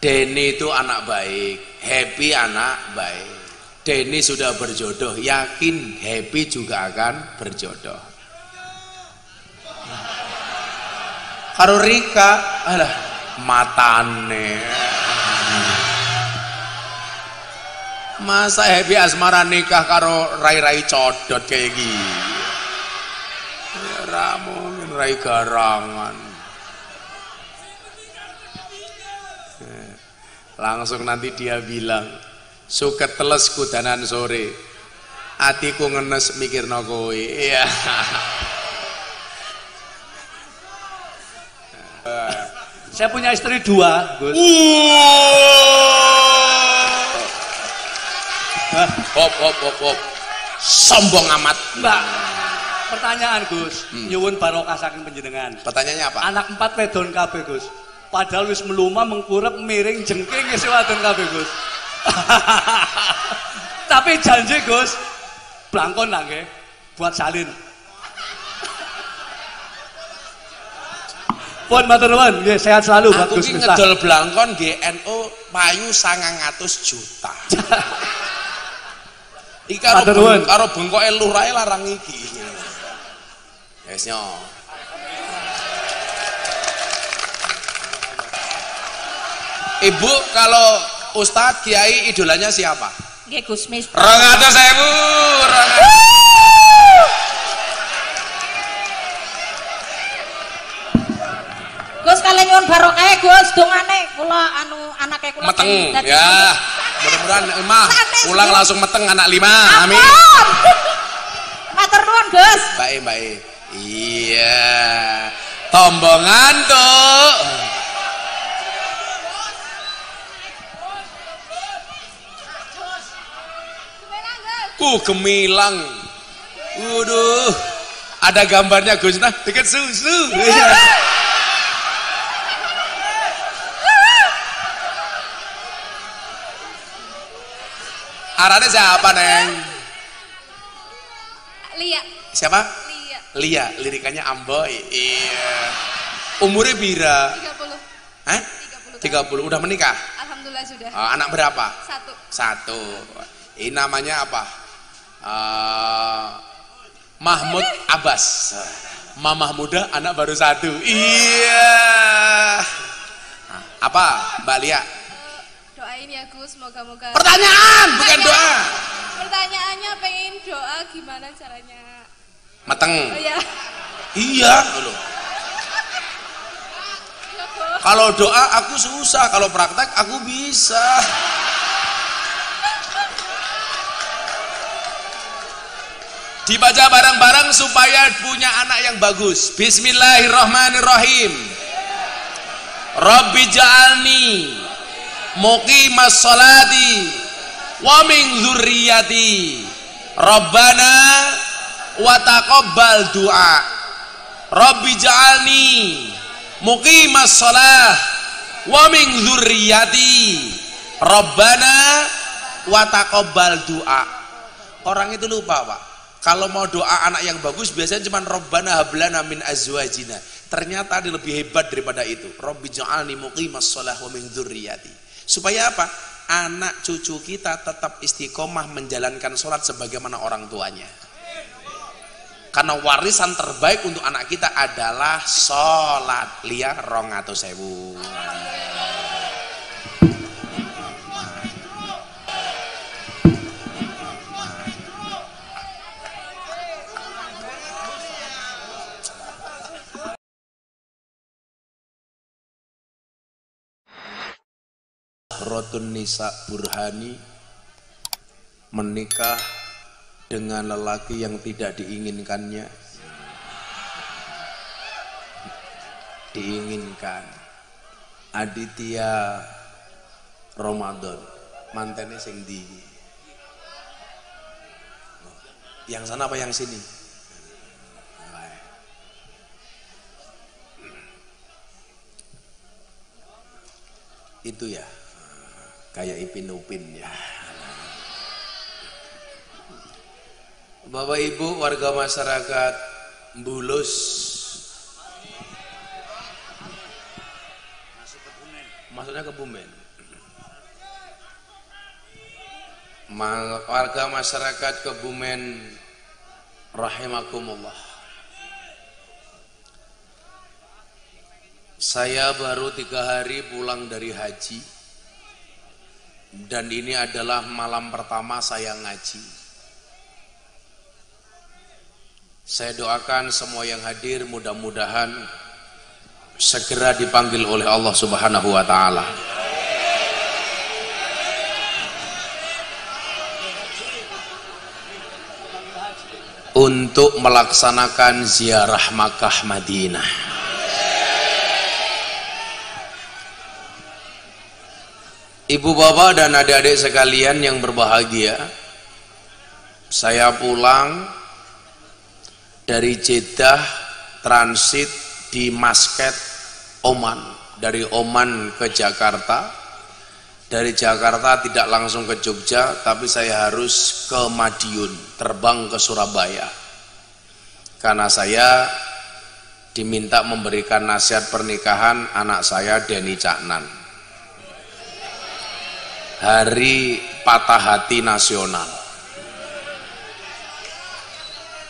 Denny itu anak baik, Happy anak baik. Denny sudah berjodoh, yakin Happy juga akan berjodoh. Karo Rika, alah matane. Masa Happy asmara nikah karo rai-rai codot kayak gini? Ya mungkin rai garangan. Langsung nanti dia bilang, suket teles kudanan sore, hatiku ngenes mikir no kowe. Iya. Saya punya istri 2, Gus. Hop. Sombong amat. Mbak, pertanyaan Gus, nyuwun barokah saking panjenengan. Pertanyaannya apa? Anak 4 wedon kabeh Gus. Padahal wis meluma mengkurep miring jengking wis wadon kabeh Gus. Tapi janji Gus, blangkon lah nggih buat salin. Pun matur nuwun, nggih sehat selalu buat Gus Miftah. Aku ki ngedol blangkon GNO payu 900 juta. Iki karo bengkoke lurahe larang iki. Wes nyo. Ibu, kalau Ustadz Kiai idolanya siapa? Nggih Gus Miftah. 200.000. Gus kalian nyuwun barokah Gus, dongane kula anu anake kula Meteng ya. Mudah-mudahan emah pulang langsung meteng anak 5. Amin. Matur nuwun Gus. Baik. Iya. Tombongan tuh. Gemilang. Waduh. Ada gambarnya Gus nah deket susu. Arane siapa, Neng? Lia. Siapa? Lia. Lia, lirikannya Amboy. Iya. Umurnya bira? 30. Hah? 30. Udah menikah? Alhamdulillah sudah. Anak berapa? 1. 1. Ini namanya apa? Mahmud Abbas. Mamah muda, anak baru 1. Iya. Apa, Mbak Lia? Doain ya Gus, moga-moga. Pertanyaan, bukan doa. Pertanyaannya pengen doa gimana caranya? Mateng. Oh ya. Iya, loh. Kalau doa aku susah, kalau praktek aku bisa. Dibaca bareng-bareng supaya punya anak yang bagus. Bismillahirrahmanirrahim. Rabbi ja'alni muqimas sholati wa min dzurriyyati. Rabbana wa taqabbal du'a. Rabbi ja'alni muqimas shalah wa min dzurriyyati. Rabbana wa taqabbal du'a. Orang itu lupa, Pak. Kalau mau doa anak yang bagus biasanya cuma Rabbana hablana min azwajina. Ternyata ada lebih hebat daripada itu. Rabbi ja'alni muqimas shalah wa min dzurriyyati. Supaya apa? Anak cucu kita tetap istiqomah menjalankan sholat sebagaimana orang tuanya. Karena warisan terbaik untuk anak kita adalah sholat. Lia 200.000. Rotun Nisa Burhani menikah dengan lelaki yang tidak diinginkannya. Diinginkan Aditya Ramadan, mantannya sing di yang sana apa yang sini? Itu ya kayak Ipin Upin ya. Bapak Ibu warga masyarakat Bulus, maksudnya Kebumen. warga masyarakat Kebumen rahimakumullah. Saya baru 3 hari pulang dari haji, dan ini adalah malam pertama saya ngaji. Saya doakan semua yang hadir mudah-mudahan segera dipanggil oleh Allah Subhanahu wa taala. Untuk melaksanakan ziarah Makkah Madinah. Ibu bapak dan adik-adik sekalian yang berbahagia, saya pulang dari Jeddah transit di Muscat, Oman. Dari Oman ke Jakarta. Dari Jakarta tidak langsung ke Jogja, tapi saya harus ke Madiun, terbang ke Surabaya. Karena saya diminta memberikan nasihat pernikahan anak saya Denny Caknan. Hari patah hati nasional.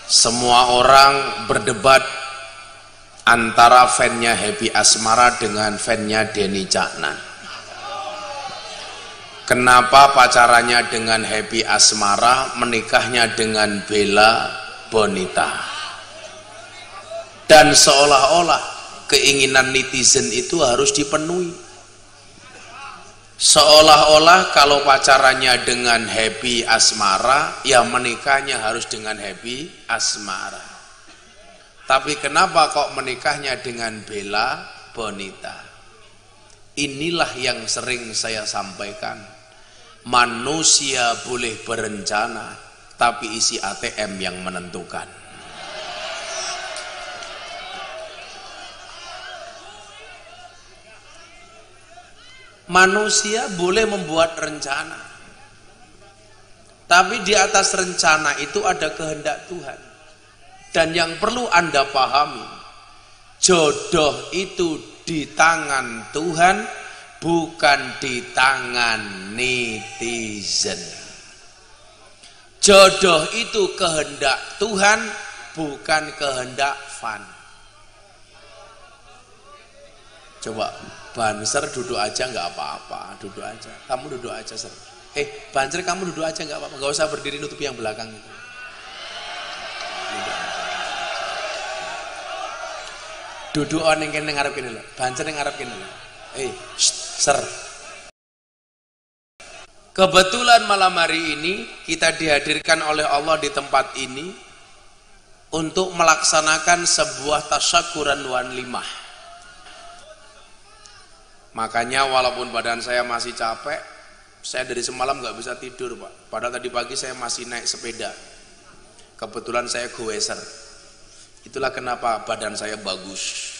Semua orang berdebat antara fansnya Happy Asmara dengan fansnya Denny Caknan. Kenapa pacarannya dengan Happy Asmara, menikahnya dengan Bella Bonita? Dan seolah-olah keinginan netizen itu harus dipenuhi. Seolah-olah kalau pacarannya dengan Happy Asmara, ya menikahnya harus dengan Happy Asmara. Tapi kenapa kok menikahnya dengan Bella Bonita? Inilah yang sering saya sampaikan. Manusia boleh berencana, tapi isi ATM yang menentukan. Manusia boleh membuat rencana, tapi di atas rencana itu ada kehendak Tuhan. Dan yang perlu Anda pahami, jodoh itu di tangan Tuhan, bukan di tangan netizen. Jodoh itu kehendak Tuhan, bukan kehendak fan. Coba Banser duduk aja nggak apa-apa, duduk aja. Kamu duduk aja, Ser. Banser kamu duduk aja nggak apa-apa, nggak usah berdiri nutupi yang belakang itu. Duduk orang yang ngarep kene lho. Banser yang ngarep kene lho. Ser. Kebetulan malam hari ini kita dihadirkan oleh Allah di tempat ini untuk melaksanakan sebuah tasyakuran wan limah. Makanya walaupun badan saya masih capek, saya dari semalam nggak bisa tidur, Pak. Padahal tadi pagi saya masih naik sepeda. Kebetulan saya goeser. Itulah kenapa badan saya bagus.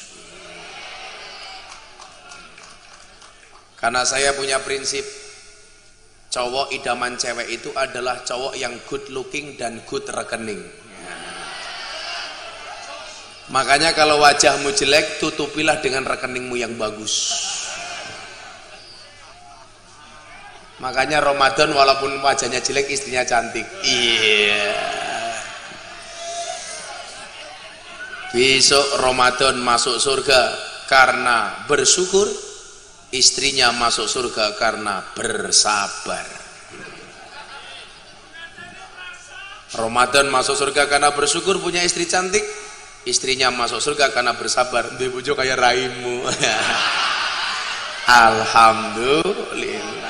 Karena saya punya prinsip, cowok idaman cewek itu adalah cowok yang good looking dan good rekening. Makanya kalau wajahmu jelek, tutupilah dengan rekeningmu yang bagus. Makanya Ramadan walaupun wajahnya jelek, istrinya cantik. Iya. Besok Ramadan masuk surga karena bersyukur. Istrinya masuk surga karena bersabar. Ramadan masuk surga karena bersyukur punya istri cantik. Istrinya masuk surga karena bersabar. Ndek bojo kayak raimu. Alhamdulillah.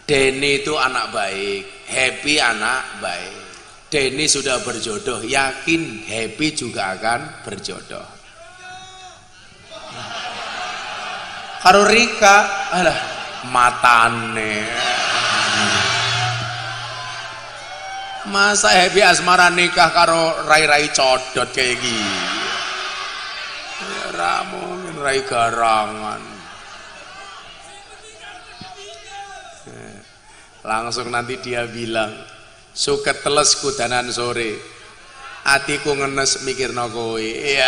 Denny itu anak baik, Happy anak baik. Denny sudah berjodoh, yakin Happy juga akan berjodoh. Karo Rika, alah matane. Masa Happy Asmara nikah karo rai-rai codot kayak gini? Ya mungkin rai garangan. Langsung nanti dia bilang, suket teles kudanan sore, atiku ngenes mikirno kowe. Iya.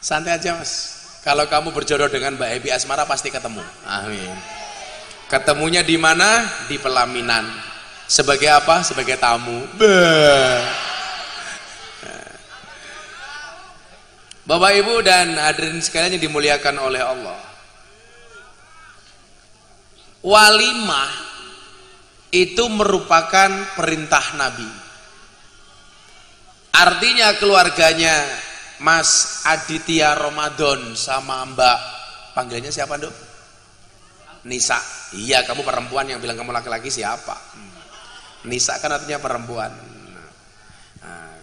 Santai aja Mas. Kalau kamu berjodoh dengan Mbak Happy Asmara pasti ketemu. Amin. Ketemunya di mana? Di pelaminan. Sebagai apa? Sebagai tamu. Bapak Ibu dan hadirin sekalian yang dimuliakan oleh Allah. Walimah itu merupakan perintah Nabi. Artinya keluarganya Mas Aditya Ramadan sama Mbak, panggilannya siapa Dok? Nisa. Iya, kamu perempuan, yang bilang kamu laki-laki siapa? Nisa kan artinya perempuan. Nah,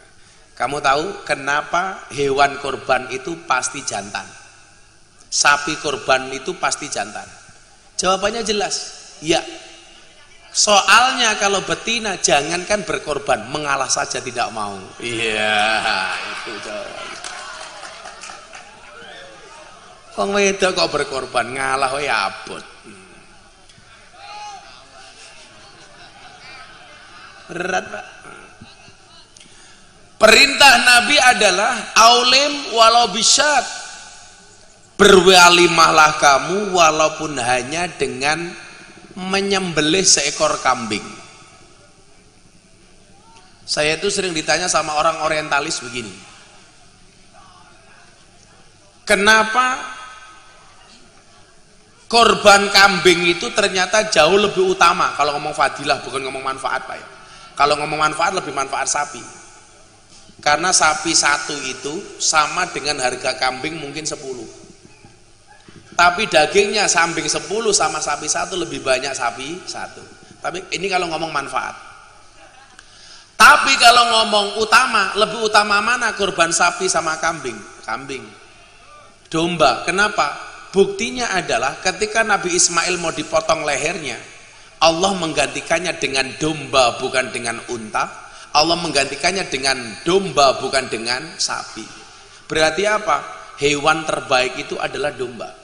kamu tahu kenapa hewan korban itu pasti jantan? Sapi korban itu pasti jantan. Jawabannya jelas, ya. Soalnya kalau betina jangankan berkorban, mengalah saja tidak mau. Iya, itu jawabannya. Wong wedok kok berkorban, ngalah wae abot. Berat, Pak. Perintah Nabi adalah aulim walau bisyat. Berwalimahlah kamu walaupun hanya dengan menyembelih seekor kambing. Saya itu sering ditanya sama orang orientalis begini. Kenapa korban kambing itu ternyata jauh lebih utama? Kalau ngomong fadilah, bukan ngomong manfaat, Pak ya. Kalau ngomong manfaat, lebih manfaat sapi. Karena sapi satu itu sama dengan harga kambing mungkin 10. Tapi dagingnya sambing 10 sama sapi satu lebih banyak sapi satu. Tapi ini kalau ngomong manfaat. Tapi kalau ngomong utama, lebih utama mana korban sapi sama kambing? Kambing. Domba. Kenapa? Buktinya adalah ketika Nabi Ismail mau dipotong lehernya, Allah menggantikannya dengan domba bukan dengan unta. Allah menggantikannya dengan domba bukan dengan sapi. Berarti apa? Hewan terbaik itu adalah domba.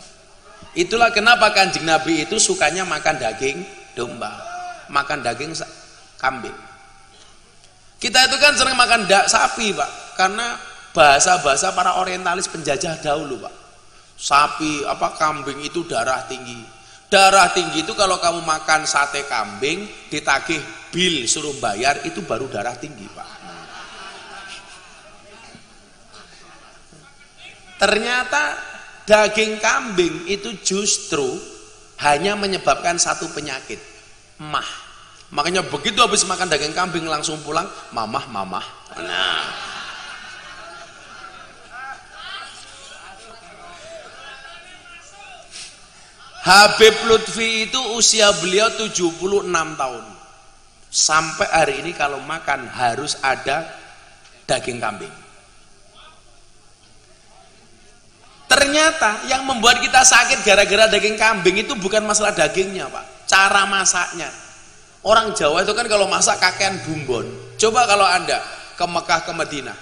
Itulah kenapa Kanjeng Nabi itu sukanya makan daging domba, makan daging kambing. Kita itu kan sering makan sapi, Pak, karena bahasa-bahasa para orientalis penjajah dahulu, Pak. Sapi apa kambing itu darah tinggi. Darah tinggi itu kalau kamu makan sate kambing ditagih bil suruh bayar, itu baru darah tinggi, Pak. Ternyata daging kambing itu justru hanya menyebabkan satu penyakit, mah. Makanya begitu habis makan daging kambing langsung pulang mamah. Nah, Habib Lutfi itu usia beliau 76 tahun. Sampai hari ini kalau makan harus ada daging kambing. Ternyata yang membuat kita sakit gara-gara daging kambing itu bukan masalah dagingnya, Pak. Cara masaknya. Orang Jawa itu kan kalau masak kakean bumbon. Coba kalau Anda ke Mekah, ke Madinah.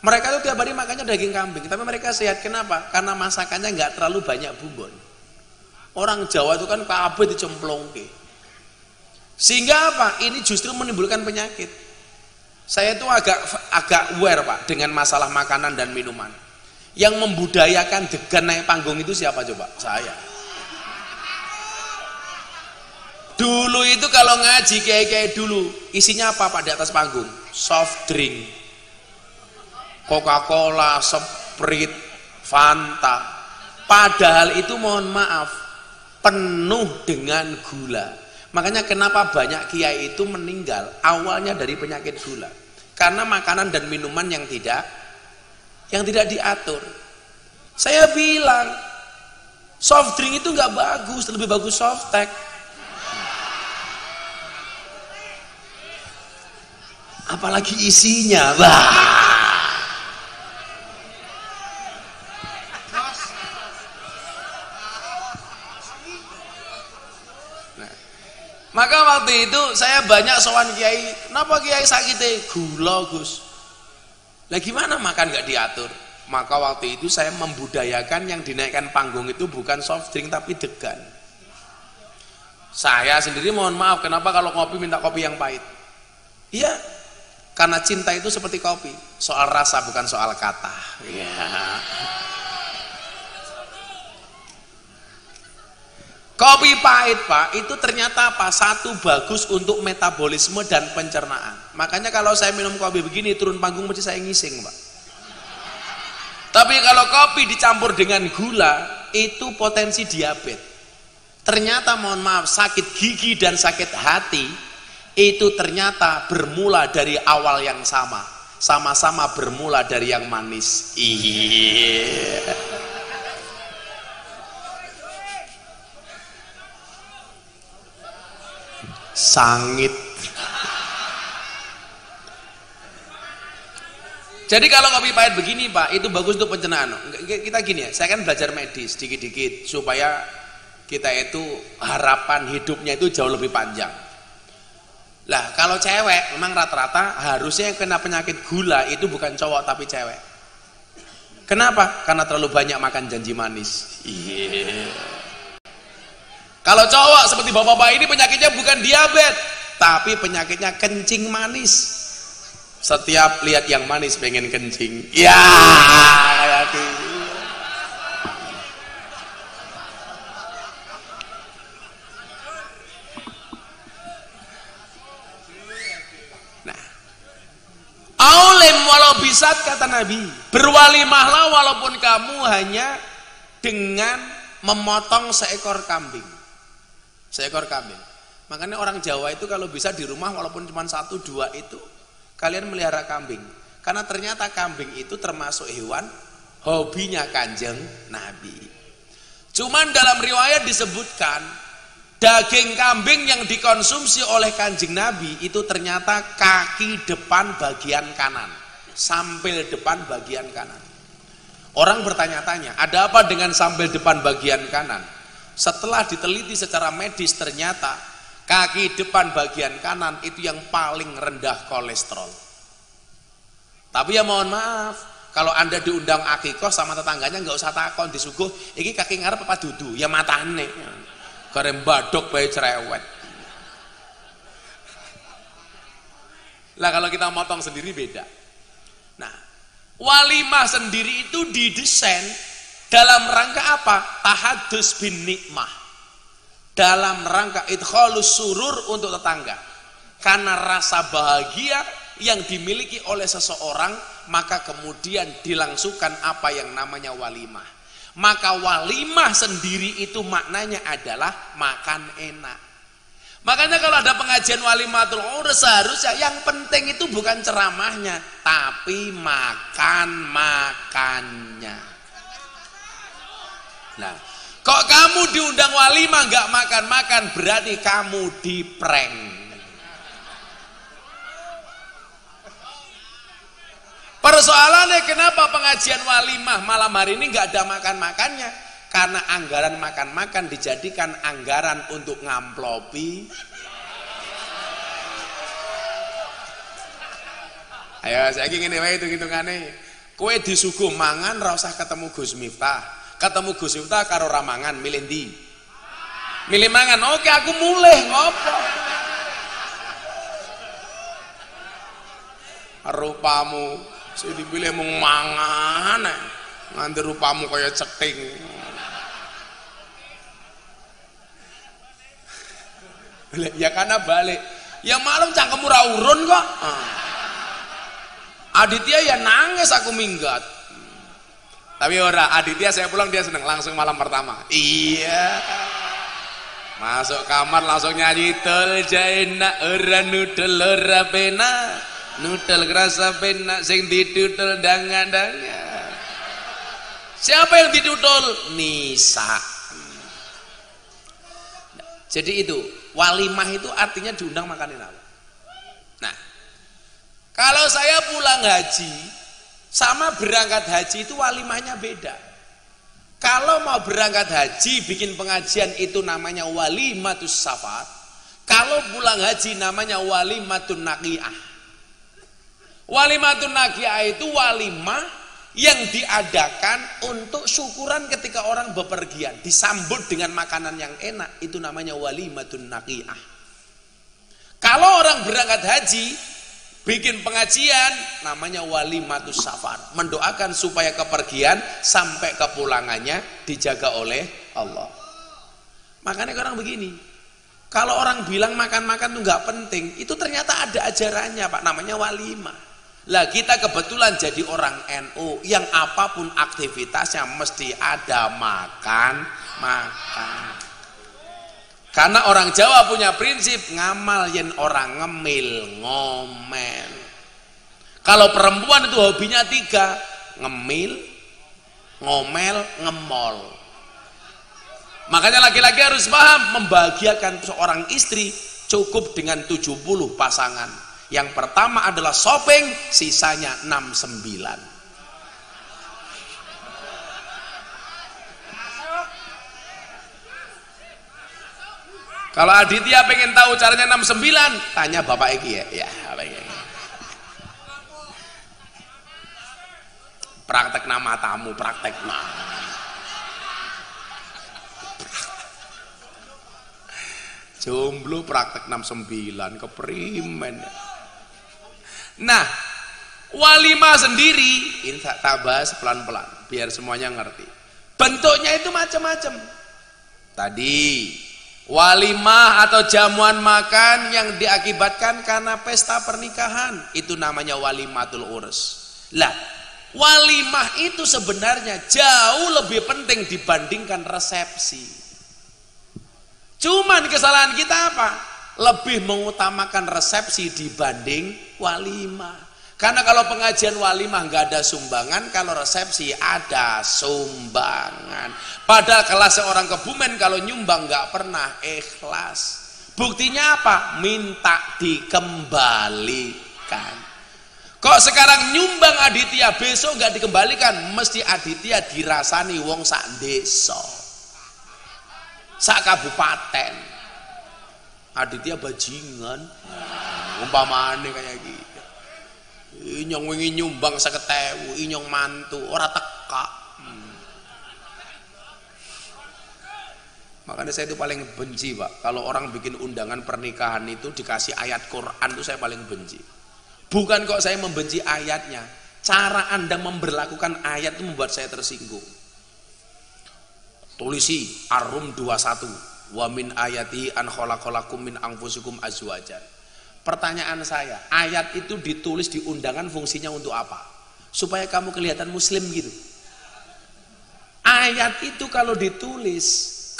Mereka itu tiap hari makannya daging kambing. Tapi mereka sehat. Kenapa? Karena masakannya nggak terlalu banyak bumbon. Orang Jawa itu kan kabeh dicemplongke. Sehingga apa? Ini justru menimbulkan penyakit. Saya itu agak aware, Pak, dengan masalah makanan dan minuman. Yang membudayakan degan naik panggung itu siapa coba? Saya. Dulu itu kalau ngaji kiai-kiai dulu, isinya apa, Pak, di atas panggung? Soft drink, Coca-Cola, Sprite, Fanta. Padahal itu mohon maaf penuh dengan gula. Makanya kenapa banyak kiai itu meninggal awalnya dari penyakit gula, karena makanan dan minuman yang tidak diatur. Saya bilang soft drink itu nggak bagus, lebih bagus softtek. Apalagi isinya, Maka waktu itu saya banyak sowan kiai, kenapa kiai sakitnya? Gula, Gus. Lah gimana makan nggak diatur? Maka waktu itu saya membudayakan yang dinaikkan panggung itu bukan soft drink tapi degan. Saya sendiri mohon maaf, kenapa kalau kopi minta kopi yang pahit? Iya, karena cinta itu seperti kopi, soal rasa bukan soal kata. Ya. Kopi pahit Pak, itu ternyata apa? Satu, bagus untuk metabolisme dan pencernaan. Makanya kalau saya minum kopi begini, turun panggung mesti saya ngising Pak. Tapi kalau kopi dicampur dengan gula, itu potensi diabetes. Ternyata mohon maaf, sakit gigi dan sakit hati, itu ternyata bermula dari awal yang sama. Sama-sama bermula dari yang manis. Iya. Sangit. Jadi kalau kopi pahit begini Pak, itu bagus untuk pencernaan. Kita gini ya, saya kan belajar medis dikit-dikit supaya kita itu harapan hidupnya itu jauh lebih panjang. Lah kalau cewek memang rata-rata harusnya yang kena penyakit gula itu bukan cowok tapi cewek. Kenapa? Karena terlalu banyak makan janji manis. Iya. Kalau cowok seperti bapak-bapak ini penyakitnya bukan diabetes, tapi penyakitnya kencing manis. Setiap lihat yang manis pengen kencing. Ya, kayak gitu. Nah, aulim walau bisat kata Nabi, berwalimahlah walaupun kamu hanya dengan memotong seekor kambing. Seekor kambing. Makanya orang Jawa itu kalau bisa di rumah walaupun cuma 1-2 itu kalian melihara kambing. Karena ternyata kambing itu termasuk hewan hobinya Kanjeng Nabi. Cuman dalam riwayat disebutkan daging kambing yang dikonsumsi oleh Kanjeng Nabi itu ternyata kaki depan bagian kanan, sampil depan bagian kanan. Orang bertanya-tanya, ada apa dengan sampil depan bagian kanan? Setelah diteliti secara medis ternyata kaki depan bagian kanan itu yang paling rendah kolesterol. Tapi ya mohon maaf, kalau Anda diundang akikoh sama tetangganya nggak usah takon disuguh, iki kaki ngarep apa dudu? Ya matane. Karem badok bae cerewet. Lah kalau kita motong sendiri beda. Nah, walimah sendiri itu didesain dalam rangka apa? Tahadus bin nikmah. Dalam rangka idkhalus surur untuk tetangga. Karena rasa bahagia yang dimiliki oleh seseorang, maka kemudian dilangsungkan apa yang namanya walimah. Maka walimah sendiri itu maknanya adalah makan enak. Makanya kalau ada pengajian walimatul urus seharusnya yang penting itu bukan ceramahnya, tapi makan-makannya. Nah, kok kamu diundang walimah nggak makan-makan, berarti kamu diprank. Persoalannya kenapa pengajian walimah malam hari ini nggak ada makan-makannya? Karena anggaran makan-makan dijadikan anggaran untuk ngamplopi. Ayo, saya ingin ini itu hitungannya. Kue disuguh mangan, ra usah ketemu Gus Miftah. Ketemu Gus Miftah karo ramangan, milih ndi? Milih mangan. Oke, aku mulih ngopo. Rupamu sing dipilih mung mangan, nganti rupamu kaya ceting. Ya karena balik. Ya malam cangkemmu ra urun kok. Aditya ya nangis aku minggat. Tapi ora, Aditya saya pulang dia seneng langsung malam pertama. Iya. Masuk kamar langsung nyanyi tol jaina ora nudel ora pena. Nudel kerasa pena sing didudel dangan-dangan. Siapa yang didudel? Nisa. Jadi itu, walimah itu artinya diundang makanin apa? Nah, kalau saya pulang haji sama berangkat haji itu walimahnya beda. Kalau mau berangkat haji bikin pengajian itu namanya walimatus safar. Kalau pulang haji namanya walimatun naqiah. Walimatun naqiah itu walimah yang diadakan untuk syukuran ketika orang bepergian, disambut dengan makanan yang enak, itu namanya walimatun naqiah. Kalau orang berangkat haji bikin pengajian namanya walimatus safar, mendoakan supaya kepergian sampai kepulangannya dijaga oleh Allah. Makanya orang begini, kalau orang bilang makan-makan itu nggak penting, itu ternyata ada ajarannya Pak, namanya walimah. Lah kita kebetulan jadi orang NU yang apapun aktivitasnya mesti ada makan. Karena orang Jawa punya prinsip ngamal yen orang ngemil ngomel. Kalau perempuan itu hobinya 3, ngemil, ngomel, ngemol. Makanya laki-laki harus paham, membahagiakan seorang istri cukup dengan 70 pasangan. Yang pertama adalah shopping, sisanya 69. Kalau Aditya pengen tahu caranya 69, tanya Bapak Eki ya. Ya, Bapak Eki. Praktek nama tamu, praktek nama. Jomblo praktek 69 keprimen. Nah, walimah sendiri ini tak bahas pelan-pelan biar semuanya ngerti. Bentuknya itu macam-macam. Tadi walimah atau jamuan makan yang diakibatkan karena pesta pernikahan itu namanya walimatul urs. Lah, walimah itu sebenarnya jauh lebih penting dibandingkan resepsi. Cuman kesalahan kita apa? Lebih mengutamakan resepsi dibanding walimah. Karena kalau pengajian walimah nggak ada sumbangan, kalau resepsi ada sumbangan. Padahal kelas seorang Kebumen kalau nyumbang nggak pernah ikhlas. Buktinya apa? Minta dikembalikan. Kok sekarang nyumbang Aditya besok nggak dikembalikan? Mesti Aditya dirasani wong sak desa, sak kabupaten. Aditya bajingan umpamane kayak gitu. Inyong wingi nyumbang 50.000, inyong mantu ora teka. Makanya saya itu paling benci Pak, kalau orang bikin undangan pernikahan itu dikasih ayat Quran, itu saya paling benci. Bukan kok saya membenci ayatnya, cara Anda memberlakukan ayat itu membuat saya tersinggung. Tulisi Ar-Rum 21, wa min ayati an khalaqalakum min anfusikum azwajan. Pertanyaan saya, ayat itu ditulis di undangan fungsinya untuk apa? Supaya kamu kelihatan muslim gitu. Ayat itu kalau ditulis,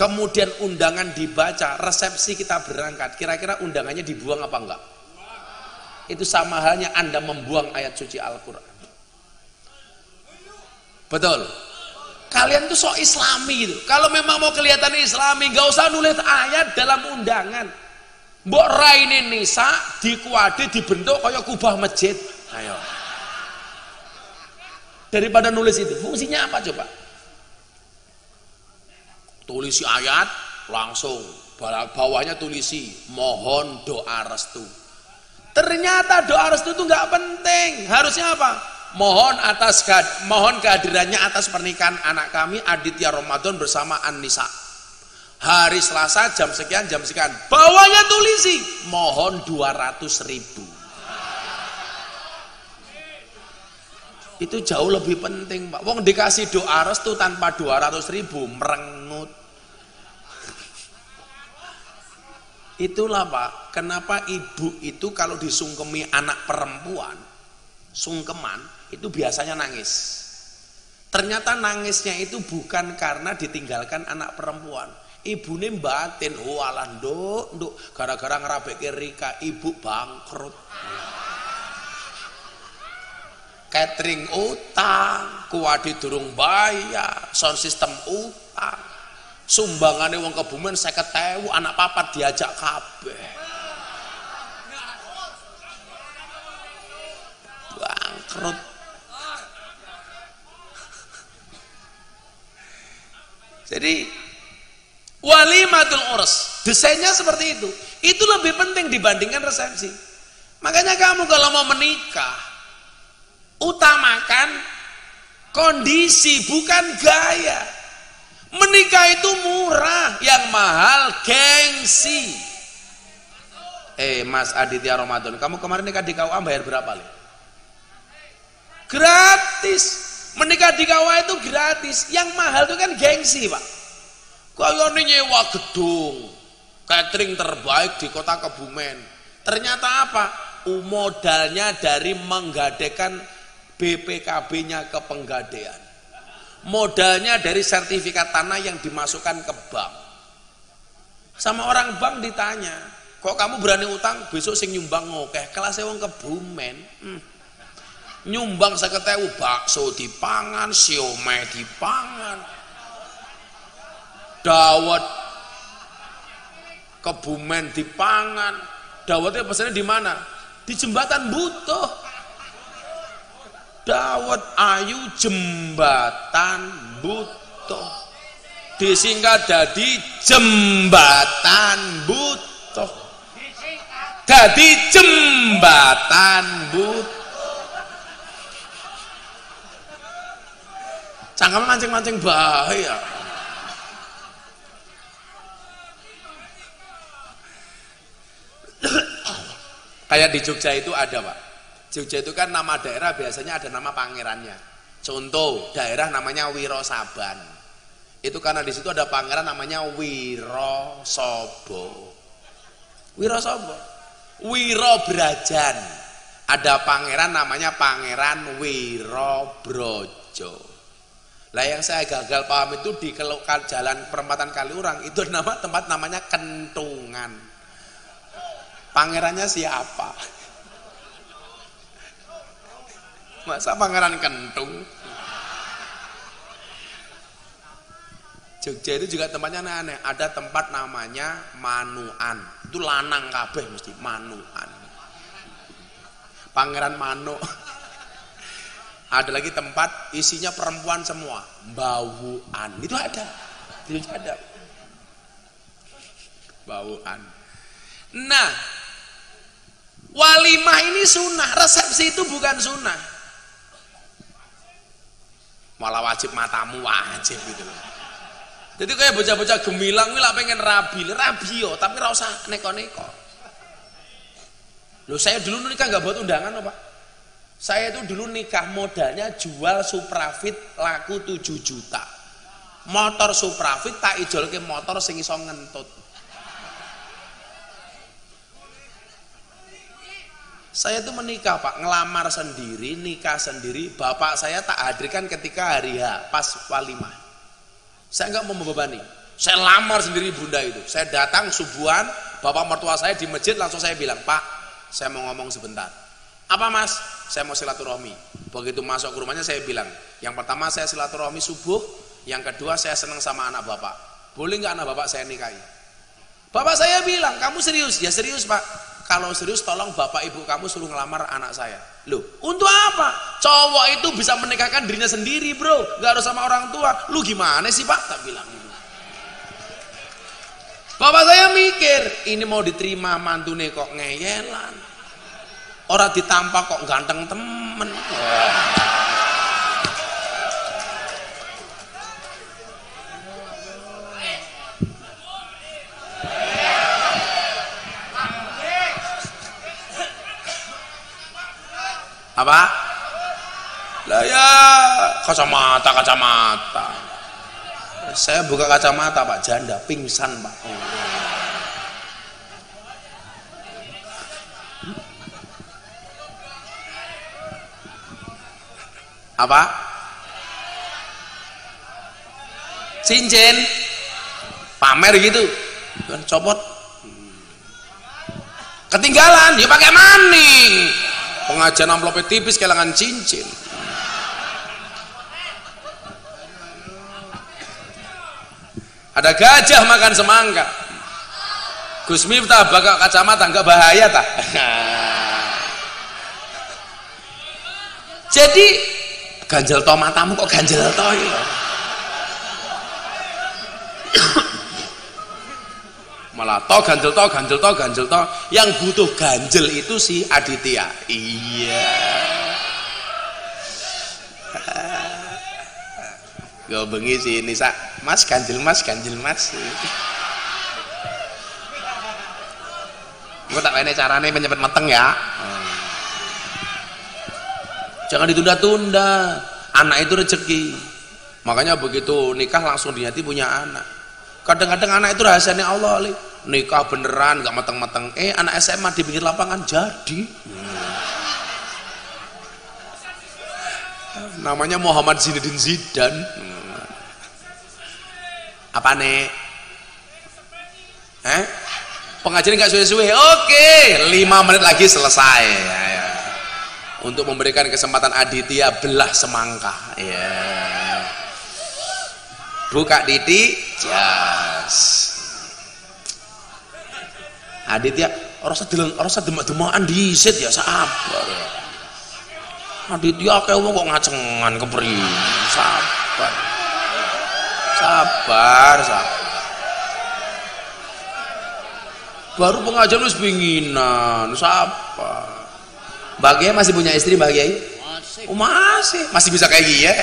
kemudian undangan dibaca, resepsi kita berangkat, kira-kira undangannya dibuang apa enggak? Itu sama halnya Anda membuang ayat suci Al-Quran. Betul? Kalian tuh sok islami gitu. Kalau memang mau kelihatan islami, gak usah nulis ayat dalam undangan. Mbok raine nisa dikuade dibentuk kayak kubah masjid. Ayo. Daripada nulis itu, fungsinya apa coba? Tulisi ayat langsung, bawahnya tulisi mohon doa restu. Ternyata doa restu itu nggak penting. Harusnya apa? Mohon kehadirannya atas pernikahan anak kami Aditya Ramadan bersama An-Nisa. Hari Selasa jam sekian. Bawahnya tulisi mohon 200.000. Itu jauh lebih penting Pak. Wong dikasih doa restu tanpa 200.000 merengut. Itulah Pak, kenapa ibu itu kalau disungkemi anak perempuan, sungkeman, itu biasanya nangis. Ternyata nangisnya itu bukan karena ditinggalkan anak perempuan. Ibune batin, walah nduk, gara-gara ngerabeke Rika, ibu bangkrut. Catering utang, kuwadi durung bayar, sound system utang. Sumbangane wong Kebumen 50.000, anak papat diajak kabeh. Bangkrut. Jadi walimatul urs, desainnya seperti itu. Itu lebih penting dibandingkan resepsi. Makanya kamu kalau mau menikah, utamakan kondisi bukan gaya. Menikah itu murah, yang mahal gengsi. Mas Aditya Ramadan, kamu kemarin nikah di KUA bayar berapa Le? Gratis. Menikah di KUA itu gratis. Yang mahal itu kan gengsi Pak. Kayane nyewa gedung catering terbaik di kota Kebumen. Ternyata apa? Modalnya dari menggadekan BPKB-nya ke penggadean. Modalnya dari sertifikat tanah yang dimasukkan ke bank. Sama orang bank ditanya, kok kamu berani utang? Besok sing nyumbang ngokeh, kelasnya wong Kebumen. Nyumbang 50.000 bakso dipangan, siomay dipangan, dawet Kebumen dipangan. Dawetnya pesannya di mana? Di Jembatan Butuh. Dawet ayu Jembatan Butuh. Disingkat jadi Jembatan Butuh. Jadi Jembatan Butuh. Cangkem mancing-mancing bahaya. Kayak di Jogja itu ada, Pak. Jogja itu kan nama daerah biasanya ada nama pangerannya. Contoh daerah namanya Wirosaban. Itu karena di situ ada pangeran namanya Wirosobo. Wirosobo. Wirobrajan. Ada pangeran namanya Pangeran Wirobrojo. Lah yang saya gagal paham itu di jalan perempatan Kaliurang itu nama tempat namanya Kentungan. Pangerannya siapa? Masa pangeran kentung? Jogja itu juga tempatnya aneh-aneh. Ada tempat namanya Manuan. Itu lanang kabeh mesti Manuan. Pangeran Mano. Ada lagi tempat isinya perempuan semua, Bawuan. Itu ada. Itu ada. Bawuan. Nah, walimah ini sunnah, resepsi itu bukan sunnah. Malah wajib matamu wajib gitu loh. Jadi kayak bocah-bocah gemilang ini lah pengen rabi yo, tapi ora usah neko-neko. Loh saya dulu nikah nggak buat undangan loh Pak. Saya itu dulu nikah modalnya jual Suprafit laku 7 juta. Motor Suprafit tak ijolke motor sing iso ngentut. Saya itu menikah Pak, ngelamar sendiri, nikah sendiri. Bapak saya tak hadirkan ketika hari H, pas walimah. Saya nggak mau membebani. Saya lamar sendiri bunda itu. Saya datang subuhan, bapak mertua saya di masjid langsung saya bilang, Pak, saya mau ngomong sebentar. Apa Mas? Saya mau silaturahmi. Begitu masuk ke rumahnya saya bilang, yang pertama saya silaturahmi subuh, yang kedua saya senang sama anak bapak. Boleh nggak anak bapak saya nikahi? Bapak saya bilang, kamu serius? Ya serius Pak. Kalau serius tolong bapak ibu kamu suruh ngelamar anak saya. Loh, untuk apa? Cowok itu bisa menikahkan dirinya sendiri bro, gak harus sama orang tua. Lu gimana sih Pak? Tak bilang gitu. Bapak saya mikir, ini mau diterima mantune kok ngeyelan, orang ditampak kok ganteng temen. Apa? Lah ya kacamata. Saya buka kacamata Pak, janda pingsan Pak. Apa? Cincin pamer gitu kan, copot ketinggalan, dia pakai maning. Pengajian amplopnya tipis kehilangan cincin. Ada gajah makan semangka. Gus Miftah bakal kacamata nggak bahaya tak? Jadi ganjel to matamu kok ganjel to ya? Malah ganjel to yang butuh ganjel itu si Aditya. Iya. Gue bengi si Nisa, Mas ganjel mas. Gue tak kayaknya caranya menyempet mateng ya. Jangan ditunda-tunda. Anak itu rezeki. Makanya begitu nikah langsung diniati punya anak. Kadang-kadang anak itu rahasianya Allah, Ali. Nikah beneran nggak mateng-mateng, anak SMA di pinggir lapangan jadi. Namanya Muhammad Zinedine Zidane. Apa nih? Pengajian nggak suwe-suwe. Oke, 5 menit lagi selesai. Ya. Untuk memberikan kesempatan Aditya belah semangka. Ya. Buka titik, jas. Aditya, rasa demak-demakan disit ya sabar. Aditya kayak wong kok ngacengan kepriye. Sabar. Baru pengajian wis pinginan, sabar. Mbak Kiai masih punya istri, Mbak Kiai? Masih. Oh, masih bisa kayak gini ya?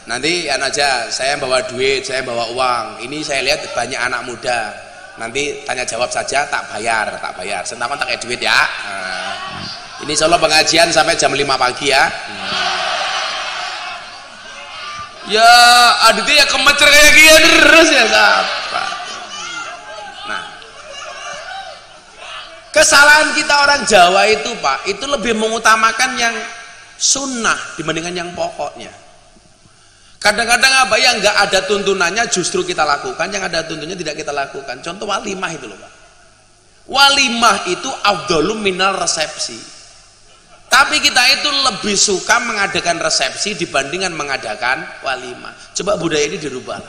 Nanti aja, saya bawa duit, saya bawa uang. Ini saya lihat banyak anak muda. Nanti tanya jawab saja, tak bayar. Sentakan tak kayak duit ya. Ini insya Allah pengajian sampai jam 5 pagi ya. Ya, Aditya ya kemecer kayak gini terus ya sahabat. Nah, kesalahan kita orang Jawa itu Pak, itu lebih mengutamakan yang sunnah dibandingkan yang pokoknya. Kadang-kadang apa yang nggak ada tuntunannya justru kita lakukan, yang ada tuntunannya tidak kita lakukan. Contoh walimah itu loh Pak. Walimah itu afdhalu minal resepsi. Tapi kita itu lebih suka mengadakan resepsi dibandingkan mengadakan walimah. Coba budaya ini dirubah.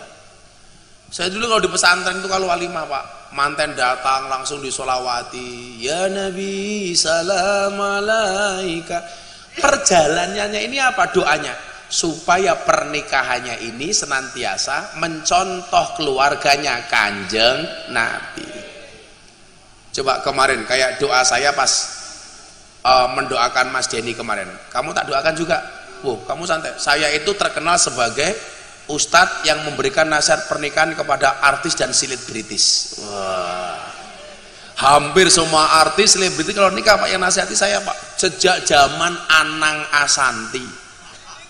Saya dulu kalau di pesantren itu kalau walimah Pak, manten datang langsung disolawati. Ya Nabi salam alaika. Perjalanannya ini apa doanya? Supaya pernikahannya ini senantiasa mencontoh keluarganya Kanjeng Nabi. Coba kemarin kayak doa saya pas mendoakan Mas Denny kemarin, kamu tak doakan juga? Kamu santai. Saya itu terkenal sebagai ustadz yang memberikan nasihat pernikahan kepada artis dan selebritis. Hampir semua artis selebriti kalau nikah Pak yang nasihati saya Pak, sejak zaman Anang Asanti.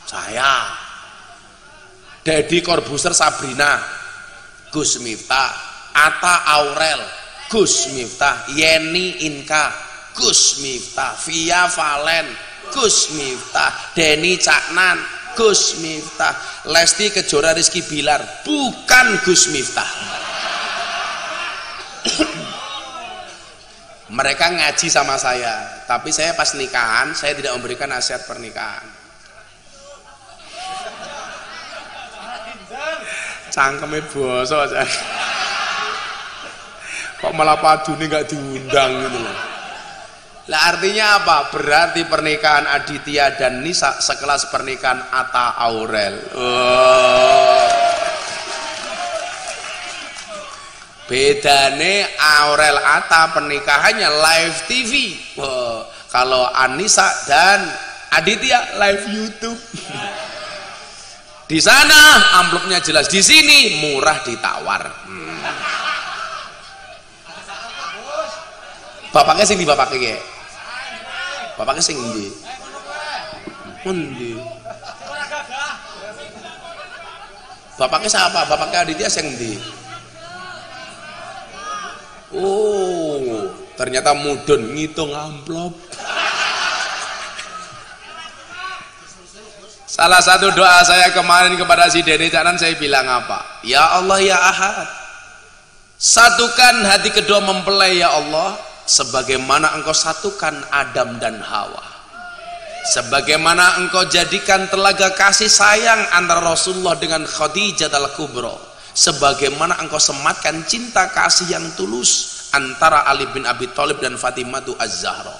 Saya Deddy Corbuzier Sabrina, Gus Miftah, Atta Aurel, Gus Miftah, Yeni Inka, Gus Miftah, Via Valen, Gus Miftah, Denny Caknan, Gus Miftah, Lesti Kejora Rizky Bilar, bukan Gus Miftah. Mereka ngaji sama saya, tapi saya pas nikahan saya tidak memberikan nasihat pernikahan. Cangkeme boso aja. Kok malah padune nggak diundang gitu loh. Lah artinya apa? Berarti pernikahan Aditya dan Nisa sekelas pernikahan Atta Aurel. Bedane Aurel Atta pernikahannya live TV. Kalau Anissa dan Aditya live YouTube. Di sana amplopnya jelas, di sini murah ditawar. Bapaknya sing di bapaknya. Bapaknya sing di. Mundi. Bapaknya siapa? Bapaknya Aditya sing di. Oh, ternyata mudun ngitung amplop. Salah satu doa saya kemarin kepada si Denny Caknan, saya bilang apa? Ya Allah ya Ahad, satukan hati kedua mempelai ya Allah, sebagaimana engkau satukan Adam dan Hawa, sebagaimana engkau jadikan telaga kasih sayang antara Rasulullah dengan Khadijah al-Kubra, sebagaimana engkau sematkan cinta kasih yang tulus antara Ali bin Abi Thalib dan Fatimah Az-Zahra.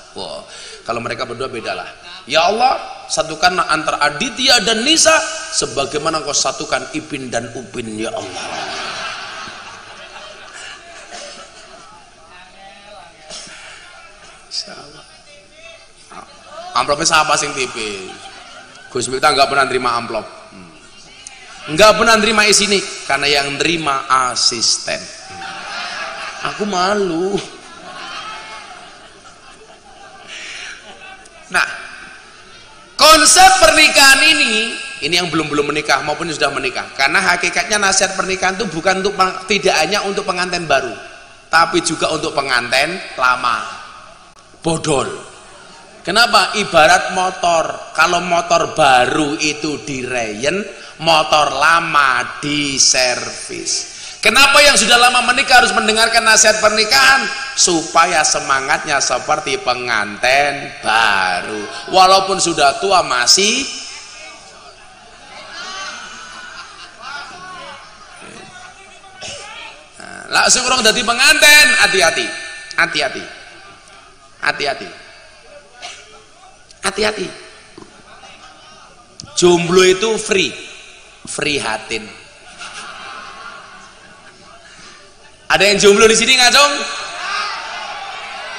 Kalau mereka berdua bedalah. Ya Allah, satukanlah antara Aditya dan Nisa sebagaimana engkau satukan Ipin dan Upin ya Allah. Amplopnya siapa sing tipis? Gus Miftah nggak pernah nerima amplop. Nggak pernah nerima isi ini karena yang nerima asisten. Aku malu. konsep pernikahan ini yang belum menikah maupun yang sudah menikah, karena hakikatnya nasihat pernikahan itu bukan untuk, tidak hanya untuk pengantin baru, tapi juga untuk pengantin lama. Bodol. Kenapa? Ibarat motor, kalau motor baru itu direyen, motor lama diservis. Kenapa yang sudah lama menikah harus mendengarkan nasihat pernikahan? Supaya semangatnya seperti pengantin baru, walaupun sudah tua masih langsung kurang jadi pengantin. Hati-hati. Jomblo itu free hatin. Ada yang jomblo di sini nggak, Cong?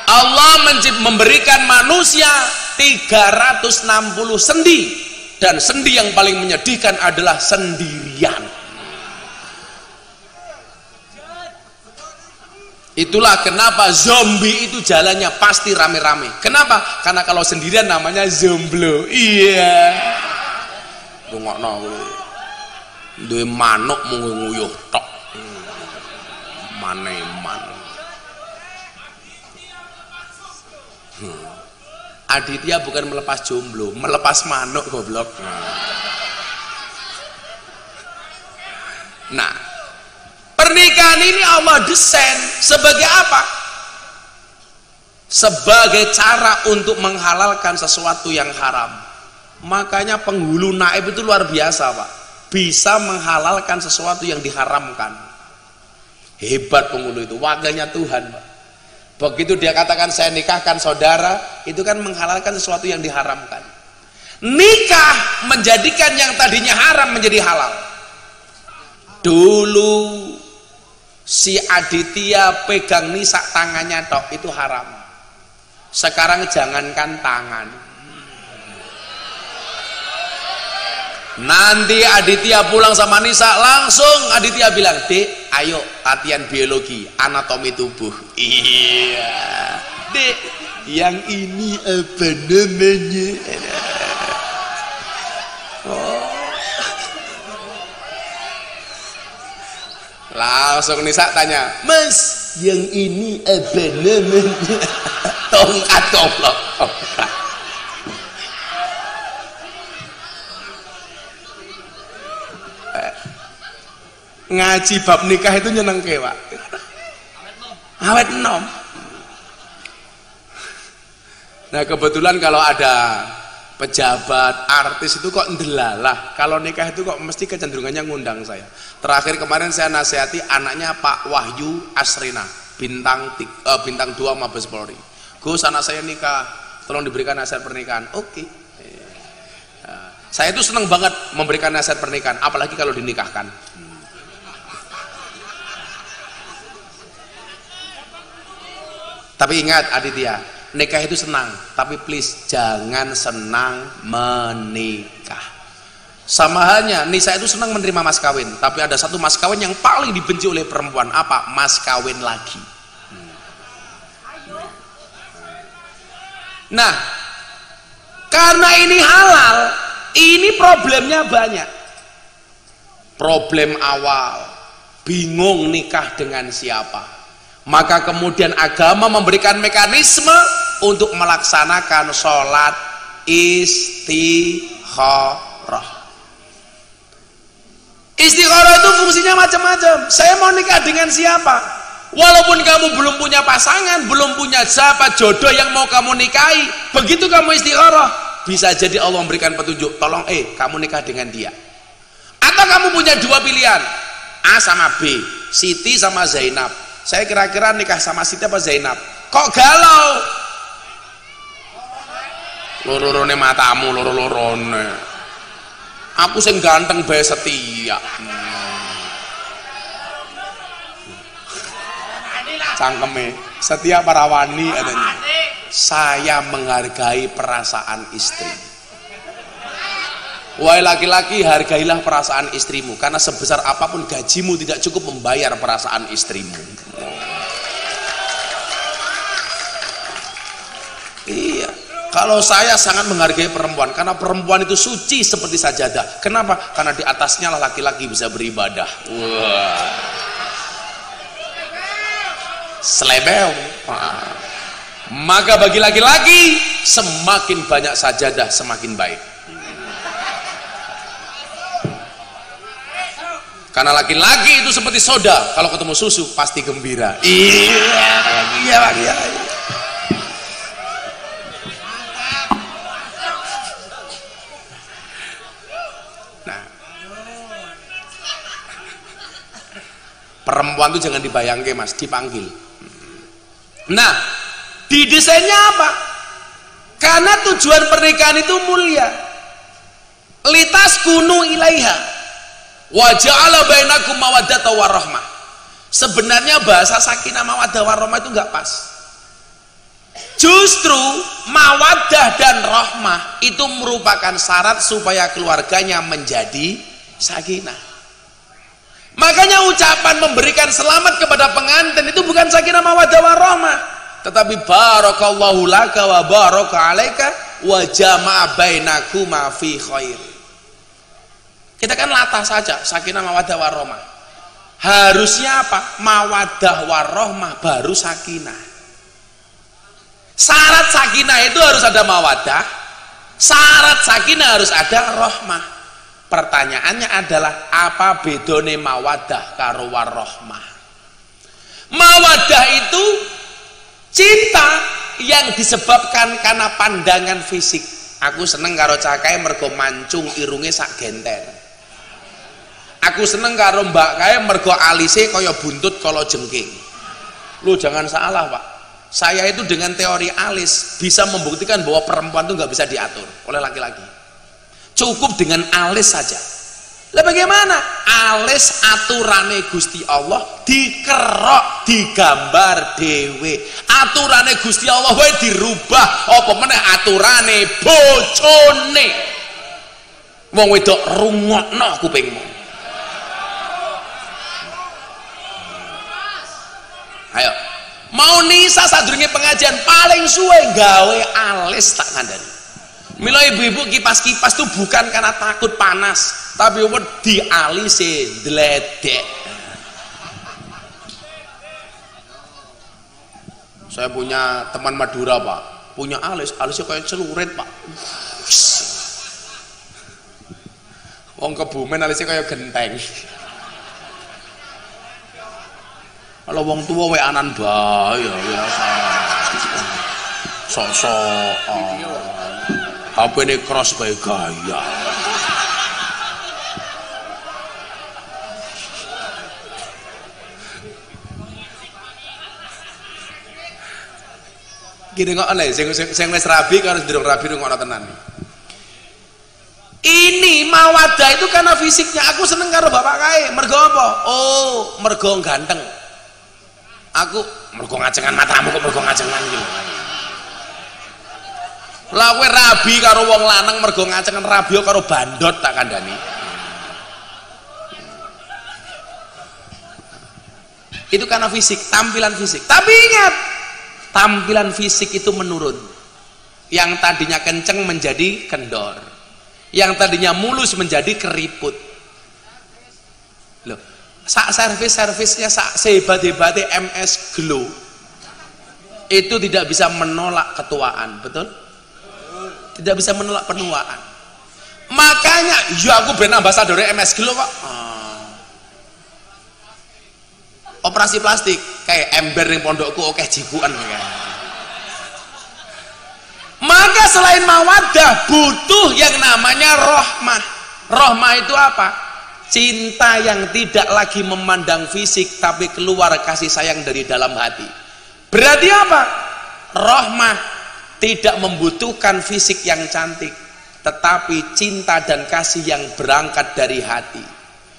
Allah memberikan manusia 360 sendi, dan sendi yang paling menyedihkan adalah sendirian. Itulah kenapa zombie itu jalannya pasti rame-rame. Kenapa? Karena kalau sendirian namanya jomblo. Iya. Rungokno kowe. Duwe manuk mung nguyuh tok. Maneman. Aditya bukan melepas jomblo, melepas manuk goblok. Nah, pernikahan ini Allah desain sebagai apa? Sebagai cara untuk menghalalkan sesuatu yang haram. Makanya penghulu naib itu luar biasa, Pak. Bisa menghalalkan sesuatu yang diharamkan. Hebat penghulu itu, wakilnya Tuhan, Pak. Begitu dia katakan saya nikahkan saudara, itu kan menghalalkan sesuatu yang diharamkan. Nikah menjadikan yang tadinya haram menjadi halal. Dulu si Aditya pegang Nisa tangannya tok itu haram. Sekarang jangankan tangan. Nanti Aditya pulang sama Nisa, langsung Aditya bilang, "Dek, ayo latihan biologi, anatomi tubuh." Iya. "Dek, yang ini apa namanya?" Oh. Langsung Nisa tanya, "Mas, yang ini apa namanya?" Tongkat goblok. Ngaji bab nikah itu nyenengke, Pak. Awet enom. Nah, kebetulan kalau ada pejabat, artis itu kok ndelalah. Kalau nikah itu kok mesti kecenderungannya ngundang saya. Terakhir kemarin saya nasihati anaknya Pak Wahyu Asrina, bintang 2 Mabes Polri. "Gus, anak saya nikah, tolong diberikan nasihat pernikahan." Oke. Saya itu senang banget memberikan nasihat pernikahan, apalagi kalau dinikahkan. Tapi ingat Aditya, nikah itu senang, tapi please jangan senang menikah. Sama halnya Nisa itu senang menerima mas kawin, tapi ada satu mas kawin yang paling dibenci oleh perempuan, apa? Mas kawin lagi. Nah, karena ini halal, ini problemnya banyak. Problem awal, bingung nikah dengan siapa. Maka kemudian agama memberikan mekanisme untuk melaksanakan sholat istikharah. Istikharah itu fungsinya macam-macam. Saya mau nikah dengan siapa? Walaupun kamu belum punya pasangan, belum punya siapa jodoh yang mau kamu nikahi, begitu kamu istikharah, bisa jadi Allah memberikan petunjuk, tolong kamu nikah dengan dia. Atau kamu punya dua pilihan, A sama B, Siti sama Zainab. Saya kira-kira nikah sama Siti apa Zainab? Kok galau? Loro-lorone matamu, loro-lorone. Aku sing ganteng bae setia. Cangkeme setia para wani katanya. Saya menghargai perasaan istri. Wahai laki-laki, hargailah perasaan istrimu, karena sebesar apapun gajimu tidak cukup membayar perasaan istrimu. Iya, Kalau saya sangat menghargai perempuan, karena perempuan itu suci seperti sajadah. Kenapa? Karena di atasnya lah laki-laki bisa beribadah. Wah. Selebel. Maka bagi laki-laki semakin banyak sajadah semakin baik. Karena laki-laki itu seperti soda, kalau ketemu susu pasti gembira. Iya. Nah, perempuan itu jangan dibayangke mas, dipanggil. Nah, didesainnya apa? Karena tujuan pernikahan itu mulia. Litas kunu ilaiha wa ja'ala bainakum mawaddata warahmah. Sebenarnya bahasa sakinah mawaddah warahmah itu enggak pas. Justru mawaddah dan rahmah itu merupakan syarat supaya keluarganya menjadi sakinah. Makanya ucapan memberikan selamat kepada pengantin itu bukan sakinah mawaddah warahmah, tetapi barakallahu laka wa baraka alaika wa jama'a bainakuma fi khair. Kita kan latah saja sakinah mawaddah warahmah. Harusnya apa? Mawaddah warahmah baru sakinah. Syarat sakinah itu harus ada mawaddah, syarat sakinah harus ada rahmah. Pertanyaannya adalah apa bedone mawaddah karo warahmah? Mawaddah itu cinta yang disebabkan karena pandangan fisik. Aku seneng karo cakai mergo mancung irunge sak genter. Aku seneng karo mbak kae mergo alise kaya buntut kala jengking. Lu jangan salah pak, saya itu dengan teori alis bisa membuktikan bahwa perempuan itu nggak bisa diatur oleh laki-laki. Cukup dengan alis saja. Lah bagaimana? Alis aturane Gusti Allah dikerok, digambar dhewe. Aturane Gusti Allah wae dirubah, apa meneh aturane bojone. Wong wedok rungokno kupingmu. Ayo. Mau nisa sadurunge pengajian paling suwe gawe alis tak kandhani. Mila ibu-ibu kipas-kipas tuh bukan karena takut panas, tapi wedi alise dledek. Saya punya teman Madura pak, punya alisnya kayak celurit pak. Wong Kebumen alisnya kayak genteng. Kalau wong tua wae anan bae ya biasa. Sok-sok. HP ini cross bae gaya. Gini kok aneh, sing wis rabi karo durung rabi ngono tenan. Ini mawaddah itu karena fisiknya. Aku seneng karo bapak kae, mergo apa? Oh, mergo ganteng. Aku mergo ngacengan matamu kok mergo ngacengan iki. Lah kowe rabi karo wong lanang mergo ngacengan rabi karo bandot tak kandhani. Itu karena fisik, tampilan fisik. Tapi ingat, tampilan fisik itu menurun. Yang tadinya kenceng menjadi kendor. Yang tadinya mulus menjadi keriput. Loh, sak servisnya sak sehebat-hebatnya MS Glow itu tidak bisa menolak ketuaan, betul? Tidak bisa menolak penuaan. Makanya ya aku brand ambassador MS Glow kok. Operasi plastik kayak ember yang pondokku oke jiguan ya. Maka selain mawaddah butuh yang namanya rahmah. Rahmah itu apa? Cinta yang tidak lagi memandang fisik tapi keluar kasih sayang dari dalam hati. Berarti apa? Rahmah tidak membutuhkan fisik yang cantik, tetapi cinta dan kasih yang berangkat dari hati.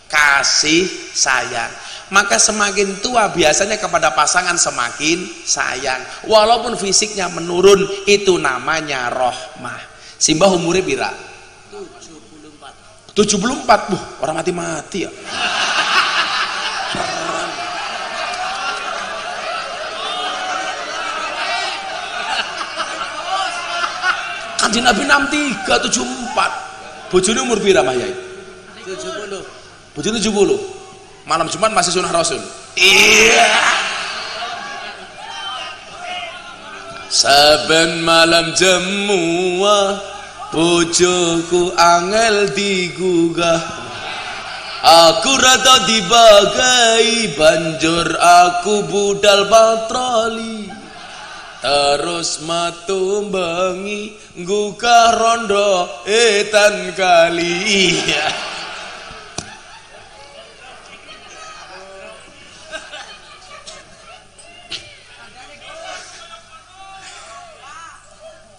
Kasih sayang. Maka semakin tua biasanya kepada pasangan semakin sayang. Walaupun fisiknya menurun, itu namanya rahmah. Simbah umurnya pira? 74. Buh, orang mati-mati ya. Kanjeng Nabi 6374. Bojone umur pira Mbah Yai? 70. Bojone 70. Malam Jumat masih sunah Rasul. Iya. Saben malam jemuah bojoku angel digugah. Aku rada dibagai banjur aku budal patroli. Terus metu bengi gugah rondo etan kali.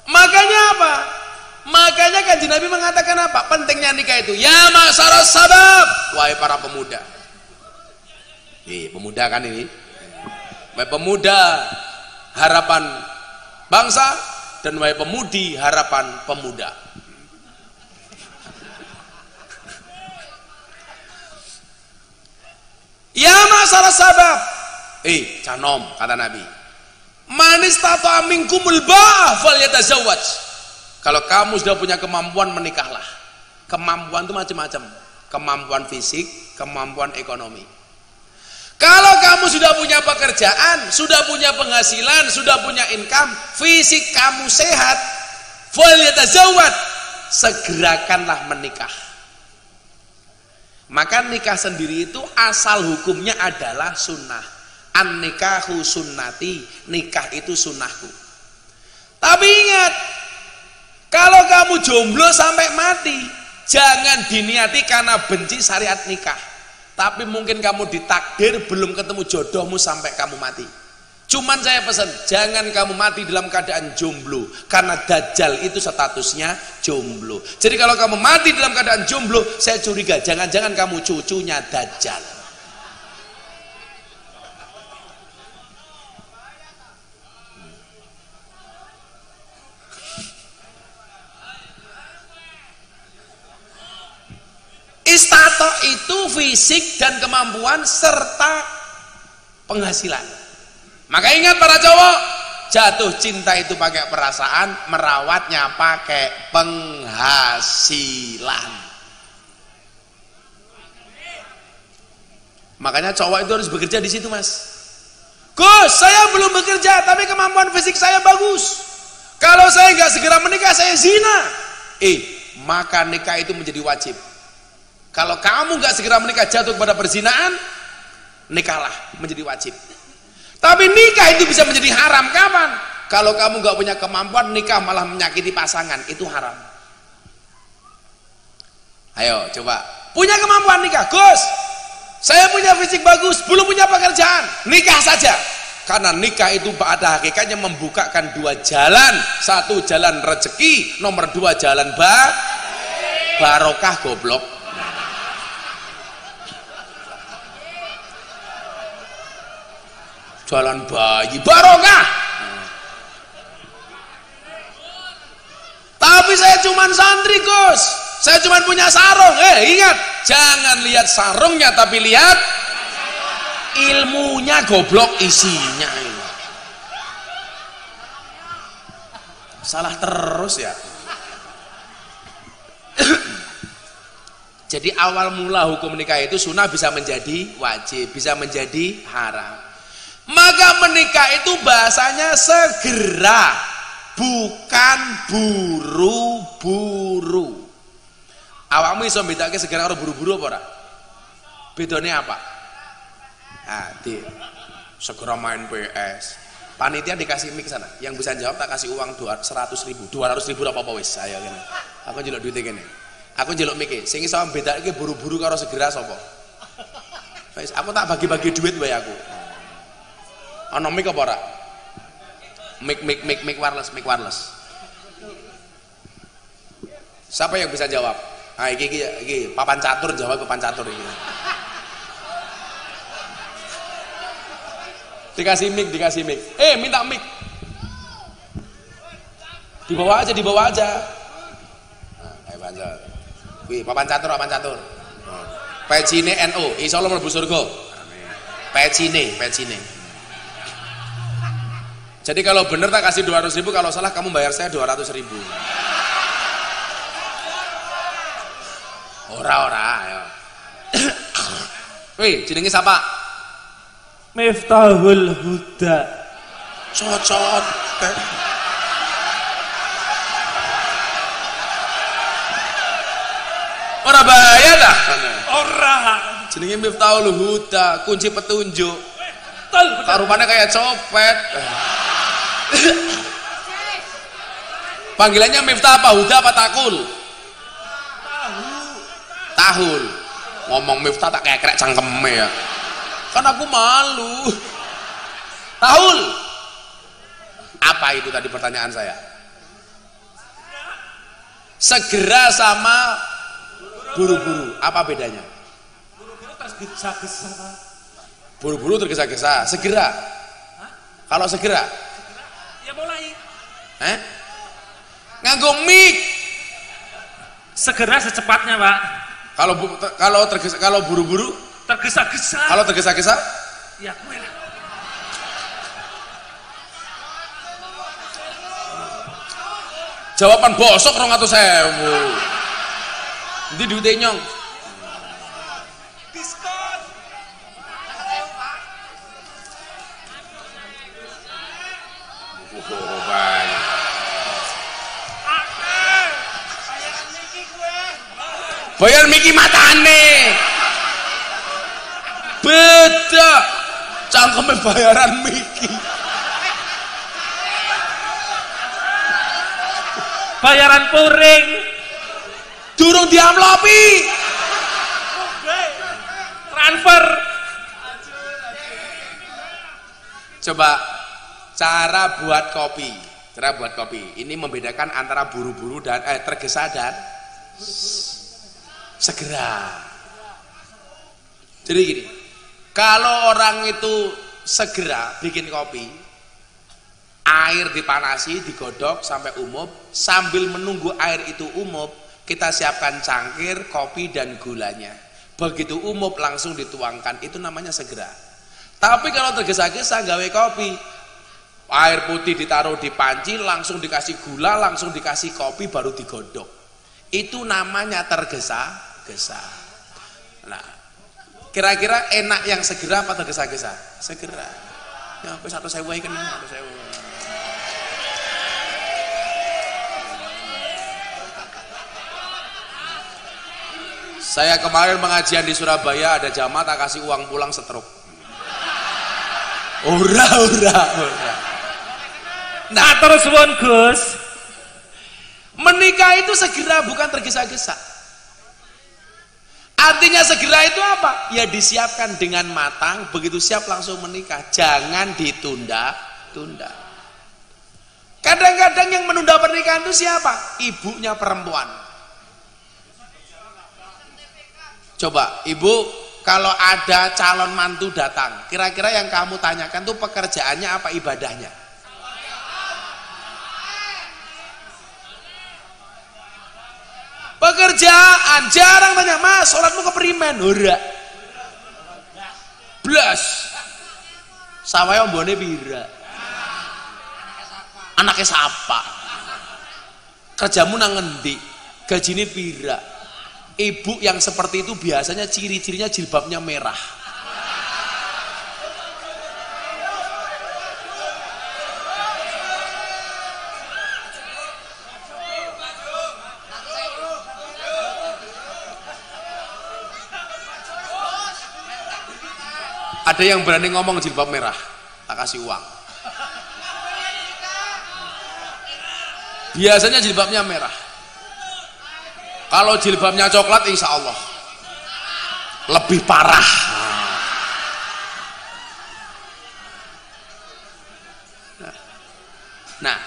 Makanya apa? Makanya Kanjeng Nabi mengatakan apa? Pentingnya nikah itu. Ya masyarakat sabab, wahai para pemuda. Pemuda kan ini. Wahai pemuda, harapan bangsa, dan wahai pemudi, harapan pemuda. Ya masyarakat sabab. Canom kata Nabi. Man istata'a minkumul ba'ah falyatazawwaj. Kalau kamu sudah punya kemampuan, menikahlah. Kemampuan itu macam-macam. Kemampuan fisik, kemampuan ekonomi. Kalau kamu sudah punya pekerjaan, sudah punya penghasilan, sudah punya income, fisik kamu sehat, falyatazawwaj, segerakanlah menikah. Maka nikah sendiri itu asal hukumnya adalah sunnah. An-nikahu sunnati, nikah itu sunnahku. Tapi ingat, kalau kamu jomblo sampai mati, jangan diniati karena benci syariat nikah. Tapi mungkin kamu ditakdir belum ketemu jodohmu sampai kamu mati. Cuman saya pesan, jangan kamu mati dalam keadaan jomblo, karena dajjal itu statusnya jomblo. Jadi kalau kamu mati dalam keadaan jomblo, saya curiga jangan-jangan kamu cucunya dajjal. Istato itu fisik dan kemampuan serta penghasilan. Maka ingat para cowok, jatuh cinta itu pakai perasaan, merawatnya pakai penghasilan. Makanya cowok itu harus bekerja di situ, Mas. Gus, saya belum bekerja tapi kemampuan fisik saya bagus. Kalau saya nggak segera menikah, saya zina. Maka nikah itu menjadi wajib. Kalau kamu nggak segera menikah, jatuh kepada perzinaan, nikahlah, menjadi wajib. Tapi nikah itu bisa menjadi haram kapan? Kalau kamu nggak punya kemampuan, nikah malah menyakiti pasangan, itu haram. Ayo coba, punya kemampuan nikah, Gus, saya punya fisik bagus, belum punya pekerjaan, nikah saja. Karena nikah itu pada hakikatnya membukakan dua jalan. Satu jalan rezeki, nomor dua jalan barokah, goblok. Jalan bayi barokah. Tapi saya cuman santri, Gus, saya cuman punya sarung. Ingat, jangan lihat sarungnya tapi lihat ilmunya, goblok, isinya. Salah terus ya. Jadi awal mula hukum nikah itu sunnah bisa menjadi wajib, bisa menjadi haram. Maka menikah itu bahasanya segera, bukan buru-buru. Awakmu iso bedake segera karo buru-buru apa ora? Bedane apa? Segera main PS. Panitia dikasih mic sana. Yang bisa jawab tak kasih uang 100.000. 200.000 apa wis saya kene. Aku njeluk duit kene. Aku njeluk mic e. Sing iso bedake buru-buru karo segera sapa? Wis aku tak bagi-bagi duit wae aku. Ana mic apa ora? Mic wireless. Siapa yang bisa jawab? Iki papan catur, jawab papan catur ini. Dikasih mic. Minta mic. Dibawa aja. Ayo panjat. Wih, papan catur. Pecine NU, insyaallah mlebu surga. Amin. Pecine. Jadi kalau bener tak kasih 200.000, kalau salah kamu bayar saya 200.000. Ora ayo. Wih, jenenge siapa? Miftahul Huda. Cocok. Ora bahaya dah. Ora. Jenenge Miftahul Huda, kunci petunjuk. Betul. Taruhannya kayak copet. Panggilannya Miftah apa? Huda apa Takul? Tahul. Ngomong Miftah tak kayak krek cangkeme ya. Kan aku malu. Tahul. Apa itu tadi pertanyaan saya? Segera sama buru-buru. Apa bedanya? Buru-buru tergesa-gesa, Pak. Buru-buru tergesa-gesa. Segera. Kalau segera? Ya mulai. Nganggo mic. Segera secepatnya, Pak. Kalau buru-buru? Tergesa-gesa. Kalau tergesa-gesa? Ya gue lah. Jawaban bosok 200.000. Nanti duitnya nyong. Diskon. Banyak. Bayar Miki matane. Beda. Cangkeme bayaran Miki. Bayaran puring. Durung diamlopi. Transfer. Coba cara buat kopi. Cara buat kopi. Ini membedakan antara buru-buru dan tergesa dan segera. Jadi gini, kalau orang itu segera bikin kopi, air dipanasi, digodok sampai umub, sambil menunggu air itu umub, kita siapkan cangkir, kopi dan gulanya. Begitu umub langsung dituangkan, itu namanya segera. Tapi kalau tergesa-gesa gawe kopi, air putih ditaruh di panci, langsung dikasih gula, langsung dikasih kopi, baru digodok. Itu namanya tergesa-gesa. Nah, kira-kira enak yang segera apa tergesa-gesa? Segera. Ya, wis 100.000 wae kan 100.000. Saya kemarin pengajian di Surabaya, ada jamaah tak kasih uang pulang setruk. Ora. Nah, terus suwun Gus. Menikah itu segera, bukan tergesa-gesa. Artinya segera itu apa? Ya disiapkan dengan matang, begitu siap langsung menikah. Jangan ditunda-tunda. Kadang-kadang yang menunda pernikahan itu siapa? Ibunya perempuan. Coba, ibu, kalau ada calon mantu datang, kira-kira yang kamu tanyakan tuh pekerjaannya apa, ibadahnya? Pekerjaan. Jarang tanya, Mas, sholatmu keperimen? Ora. Blas. Sawaya ombone pira? Anaknya siapa? Kerjamu nang ngendi? Gajine pira? Ibu yang seperti itu biasanya ciri-cirinya jilbabnya merah. Ada yang berani ngomong jilbab merah, tak kasih uang. Biasanya jilbabnya merah. Kalau jilbabnya coklat, insya Allah lebih parah. Nah,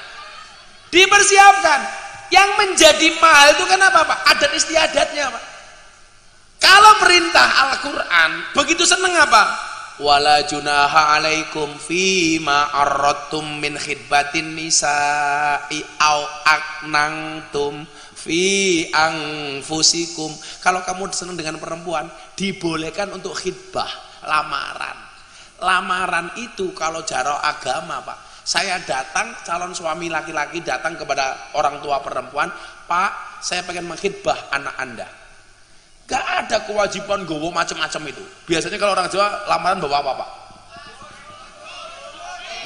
dipersiapkan. Yang menjadi mahal itu kan apa, Pak? Adat istiadatnya, Pak. Kalau perintah Al-Quran, begitu seneng apa? Wala junaha alaikum fima arradtum min khidbatin nisa'i au aknangtum fi anfusikum. Kalau kamu senang dengan perempuan, dibolehkan untuk khidbah, lamaran. Lamaran itu kalau jaro agama, Pak. Saya datang, calon suami laki-laki datang kepada orang tua perempuan, Pak, saya pengen mengkhidbah anak Anda. Gak ada kewajiban gowo macam-macam itu. Biasanya kalau orang Jawa lamaran bawa apa, Pak?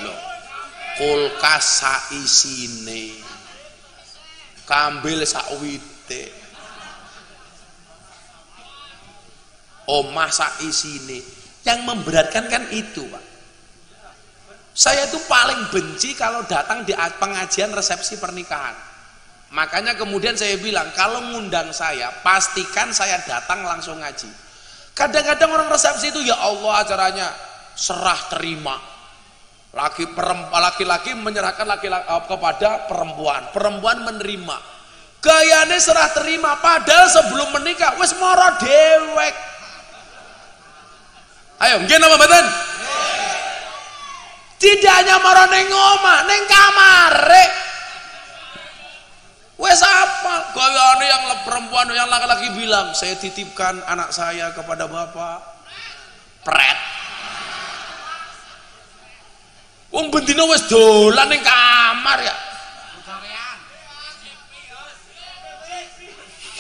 Loh, kulkas saisine, kambil sakwite, omah saisine. Yang memberatkan kan itu, Pak. Saya itu paling benci kalau datang di pengajian resepsi pernikahan. Makanya kemudian saya bilang, kalau ngundang saya, pastikan saya datang langsung ngaji. Kadang-kadang orang resepsi itu, ya Allah, acaranya serah terima. Laki-laki menyerahkan kepada perempuan, perempuan menerima. Gayane serah terima, padahal sebelum menikah wis moro dewek. Ayo, nggih napa mboten? Tidak hanya moro ning omah, ning kamare. Wes apa? Gayane yang perempuan, yang laki-laki bilang, saya titipkan anak saya kepada bapak. Pret. Wong bendina wes dolan ning kamar ya.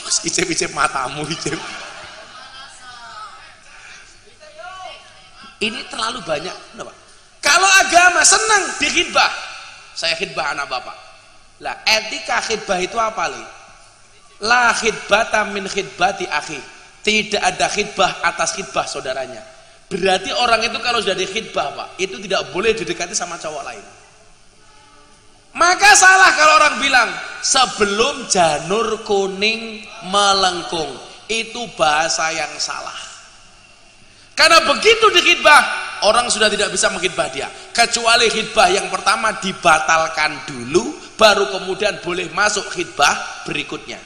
Wes icip-icip matamu icip. Ini terlalu banyak, kenapa? Kalau agama senang dikhidbah. Saya khidbah anak bapak. Lah etika khidbah itu apa li? La khidbata min khidbati akhi. Tidak ada khidbah atas khidbah saudaranya. Berarti orang itu kalau sudah dikhidbah, Pak, itu tidak boleh didekati sama cowok lain. Maka salah kalau orang bilang sebelum janur kuning melengkung. Itu bahasa yang salah. Karena begitu dikhidbah, orang sudah tidak bisa mengkhidbah dia. Kecuali khidbah yang pertama dibatalkan dulu, baru kemudian boleh masuk khidbah berikutnya.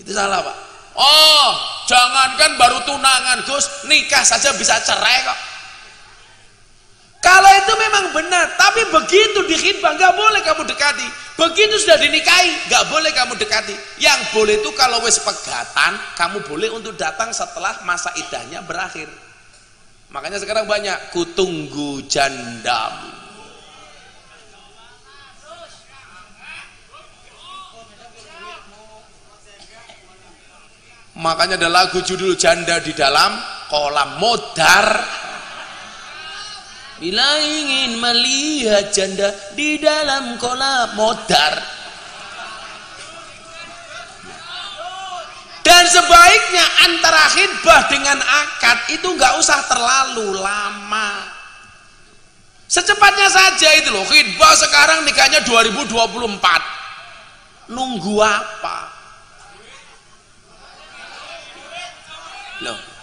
Itu salah, Pak. Oh, jangankan baru tunangan, Gus, nikah saja bisa cerai kok. Kalau itu memang benar, tapi begitu di khidbah nggak boleh kamu dekati. Begitu sudah dinikahi, nggak boleh kamu dekati. Yang boleh itu kalau wes pegatan, kamu boleh untuk datang setelah masa iddahnya berakhir. Makanya sekarang banyak kutunggu janda. Makanya ada lagu judul Janda di Dalam Kolam Modar. Bila ingin melihat janda di dalam kolam modar. Dan sebaiknya antara khidbah dengan akad itu nggak usah terlalu lama. Secepatnya saja itu loh. Khidbah sekarang nikahnya 2024. Nunggu apa? Loh.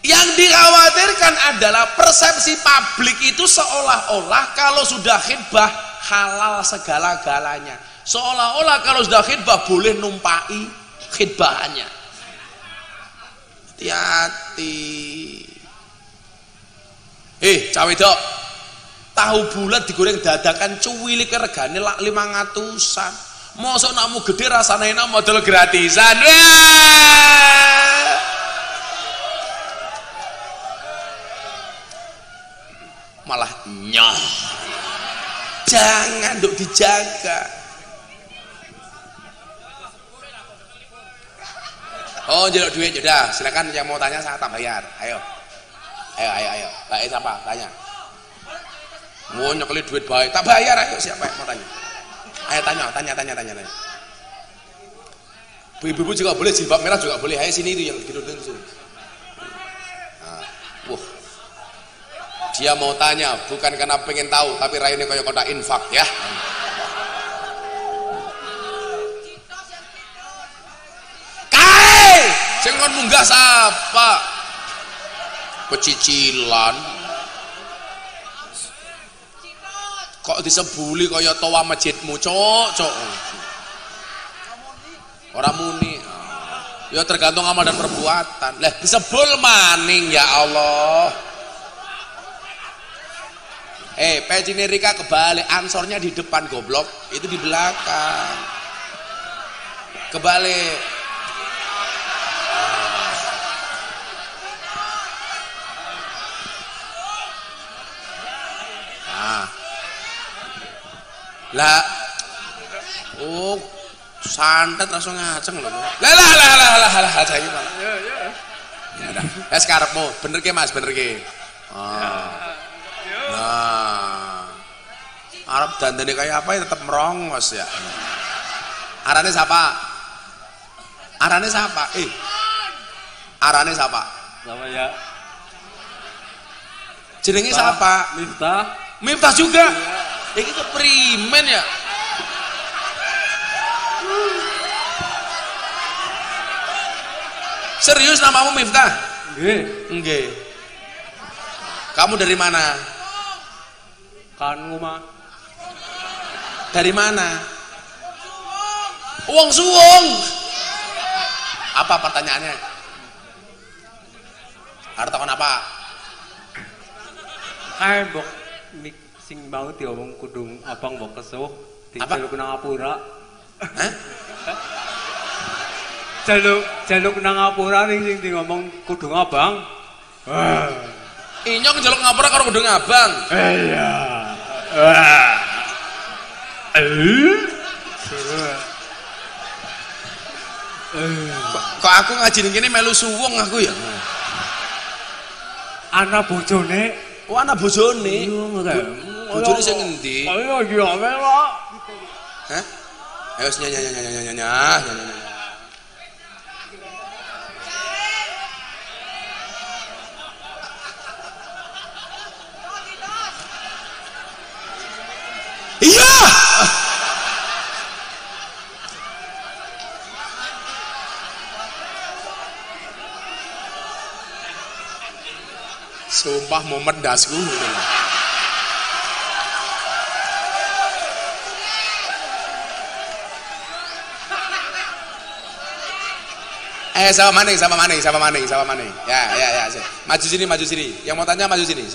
Yang dikhawatirkan adalah persepsi publik itu seolah-olah kalau sudah khidbah halal segala-galanya. Seolah-olah kalau sudah khidbah boleh numpai khidbahannya. Hati-hati. Cawe dok, tahu bulat digoreng dadakan cuwili ke regane lak 500-an. Mosok nakmu gede rasane enak modal gratisan. Malah nyoh. Jangan dok dijaga. Oh, jaluk duit sudah. Silakan yang mau tanya saya tak bayar. Ayo. Baik siapa? Tanya. Mau nyekeli duit baik. Tak bayar ayo siapa yang mau tanya? Ayo tanya. Ibu-ibu juga boleh, jilbab merah juga boleh. Ayo sini itu yang gitu-gitu. Nah, wah. Dia mau tanya bukan karena pengen tahu, tapi raine kaya kotak infak ya. Kae, sing kon munggah sapa? Pecicilan. Kok disebuli kaya toa masjidmu, cok. Ora muni. Ya tergantung amal dan perbuatan. Lah disebul maning ya Allah. Pecine Rika kebalik, ansornya di depan goblok, itu di belakang. Kebalik. Nah. Lah. Oh, Santet langsung ngaceng lho. Lah saiki malah. Ya. Ya udah. Wes karepmu, bener ke Mas, bener ke. Nah. Arab dandane kayak apa ya tetep merongos ya. Arane siapa? Arane siapa? Arane siapa? Sama ya. Jenenge siapa? Miftah. Miftah juga. Iki keprimen ya. Serius namamu Miftah? Nggih. Nggih. Kamu dari mana? Kan omah. Dari mana? Wong Suwung. Apa pertanyaannya? Arep takon apa? Kae mbok sing mau diomong kudung abang mbok kesuh diceluk nang ngapura. Hah? Jaluk nang ngapura ning sing di ngomong kudung abang. Inyong njaluk ngapura karo kudung abang. Iya. Kok aku ngaji ning kene melu suwung aku ya. Ana bojone. Oh ana bojone. Bojone sing endi? Ayo iki ame kok. Hah? Ayo nyanyi. Iya. Sumpah mau mendasku. Sama maning. Ya. Maju sini. Yang mau tanya maju sini.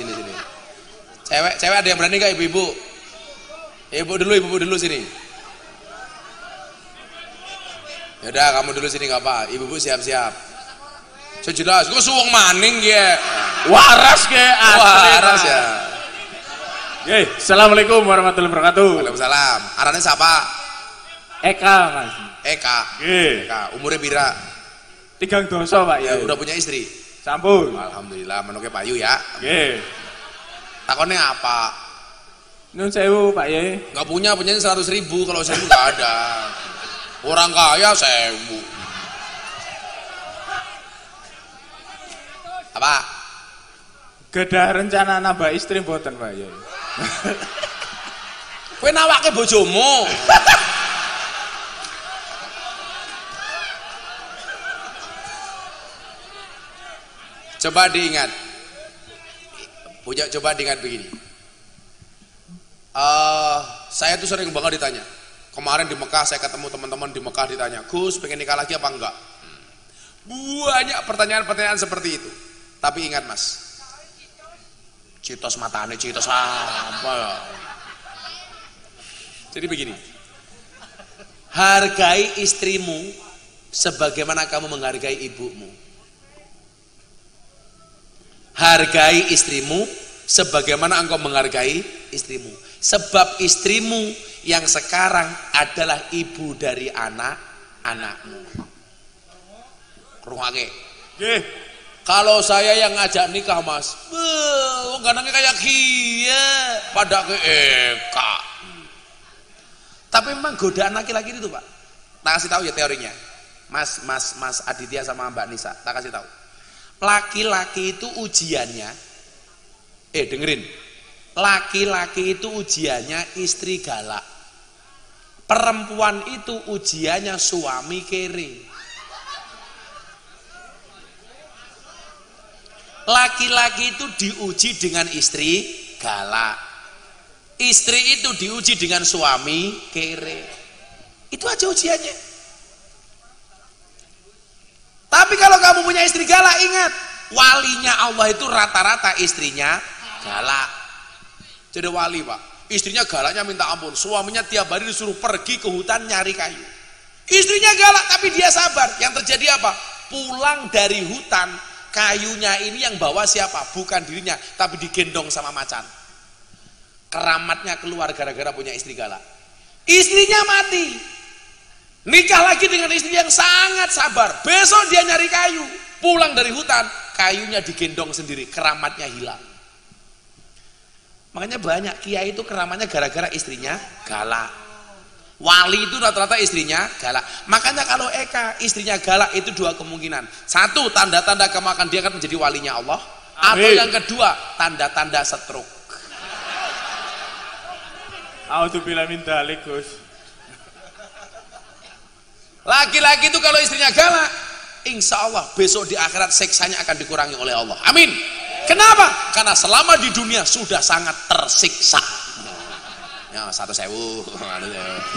Cewek ada yang berani gak ibu-ibu? Ibu dulu sini. Yaudah kamu dulu sini gak apa. Ibu-ibu siap-siap. Sejelas, gue suwung maning ya. Waras ke asli. Waras ya. Assalamualaikum warahmatullahi wabarakatuh. Waalaikumsalam. Arane siapa? Eka Mas. Eka. Umurnya pira? 3 dosa Pak ya. Udah punya istri? Sampun. Alhamdulillah, menuke payu ya. Nggih. Takonnya apa? Nun sewu Pak ya. Nggak punya 100.000, kalau 1.000 nggak ada. Orang kaya 1.000. Apa? Gadah rencana nambah istri mboten Pak ya. Kowe nawake bojomu. Coba diingat begini. Saya tuh sering banget ditanya. Kemarin di Mekah saya ketemu teman-teman di Mekah ditanya, Gus pengen nikah lagi apa enggak? Banyak pertanyaan-pertanyaan seperti itu. Tapi ingat Mas, citos matane citos apa ya? Jadi begini, hargai istrimu sebagaimana kamu menghargai ibumu. Hargai istrimu sebagaimana engkau menghargai istrimu. Sebab istrimu yang sekarang adalah ibu dari anak-anakmu. Rungake. Nggih. Kalau saya yang ngajak nikah Mas, ganangnya kayak kia, pada ke Eka. Tapi memang godaan laki-laki itu Pak. Tak kasih tahu ya teorinya. Mas Aditya sama Mbak Nisa, tak kasih tahu. Laki-laki itu ujiannya, dengerin. Laki-laki itu ujiannya istri galak. Perempuan itu ujiannya suami kere. Laki-laki itu diuji dengan istri galak. Istri itu diuji dengan suami kere. Itu aja ujiannya. Tapi kalau kamu punya istri galak, ingat, walinya Allah itu rata-rata istrinya galak. Jadi wali Pak, istrinya galaknya minta ampun, suaminya tiap hari disuruh pergi ke hutan nyari kayu. Istrinya galak tapi dia sabar. Yang terjadi apa? Pulang dari hutan, kayunya ini yang bawa siapa? Bukan dirinya, tapi digendong sama macan. Keramatnya keluar gara-gara punya istri galak. Istrinya mati. Nikah lagi dengan istri yang sangat sabar. Besok dia nyari kayu, pulang dari hutan, kayunya digendong sendiri, keramatnya hilang. Makanya banyak kiai itu keramatnya gara-gara istrinya galak. Wali itu rata-rata istrinya galak. Makanya kalau Eka istrinya galak itu dua kemungkinan. Satu, tanda-tanda kamu akan dia akan menjadi walinya Allah. Atau yang kedua, tanda-tanda stroke. Auzubillahi min dzalik, Gus. Laki-laki itu kalau istrinya galak, insya Allah besok di akhirat seksanya akan dikurangi oleh Allah. Amin. Kenapa? Karena selama di dunia sudah sangat tersiksa. Ya 100.000.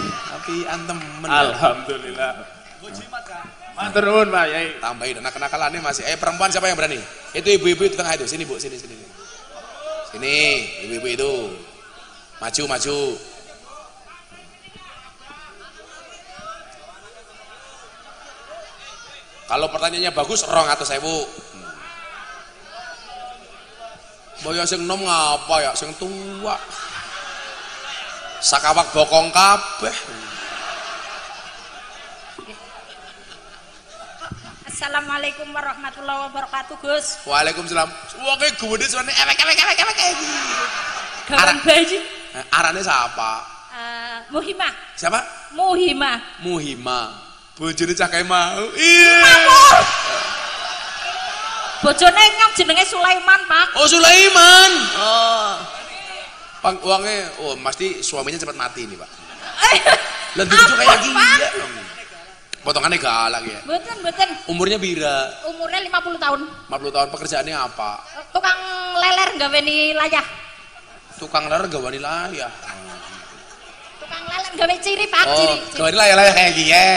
Tapi antem. Alhamdulillah. Matur nuwun Pak Yai. Tambahin anak-anakalannya masih. Perempuan siapa yang berani? Itu ibu-ibu di tengah itu. Sini Bu, sini. Sini, ibu-ibu itu. Maju. Kalau pertanyaannya bagus, 200.000. Boyo sing nom ngapa ya sing tua. Sakawak bokong kabeh. Assalamualaikum warahmatullahi wabarakatuh, Gus. Waalaikumsalam. Wong e gede suarane elek. Kawan bayi. Arane siapa? Muhimah. Siapa? Muhimah. Bojone cah kae mau. Iya. Bojone nyong jenenge Sulaiman, Pak. Oh, Sulaiman. Oh. Pang uangnya, pasti suaminya cepat mati nih, Pak. Lah lucu kayak gini ya. Potongannya galak ya. Mboten. Umurnya bira. Umurnya 50 tahun. 50 tahun, pekerjaannya apa? Tukang leler gaweni layah. Tukang leler gaweni layah. Tukang leler gawe ciri, Pak, Oh, ciri. gaweni layah kayak gini.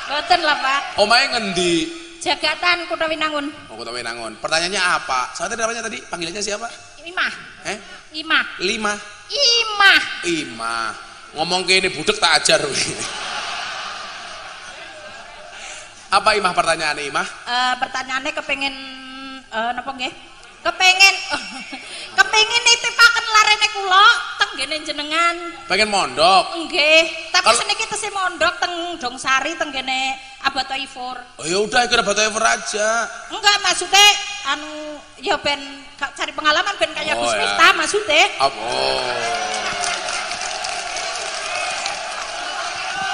Mboten lah, Pak. Omahe ngendi? Jagatan Kutha Winangun. Oh, Kutha Winangun. Pertanyaannya apa? Soalnya namanya tadi panggilannya siapa? Imah. Imah. Ngomong ke ini budek tak ajar. Apa Imah pertanyaannya Imah? Pertanyaannya kepengen napa nggih? Kepengen nitipaken larene kula teng ngene jenengan. Pengen mondok. Nggih, tapi seniki tesih mondok teng Dongsari teng ngene Abad Thaifur. Oh ya udah ikut Abad Thaifur aja. Enggak, maksudnya ya ben cari pengalaman ben kayak Gus Miftah maksudnya.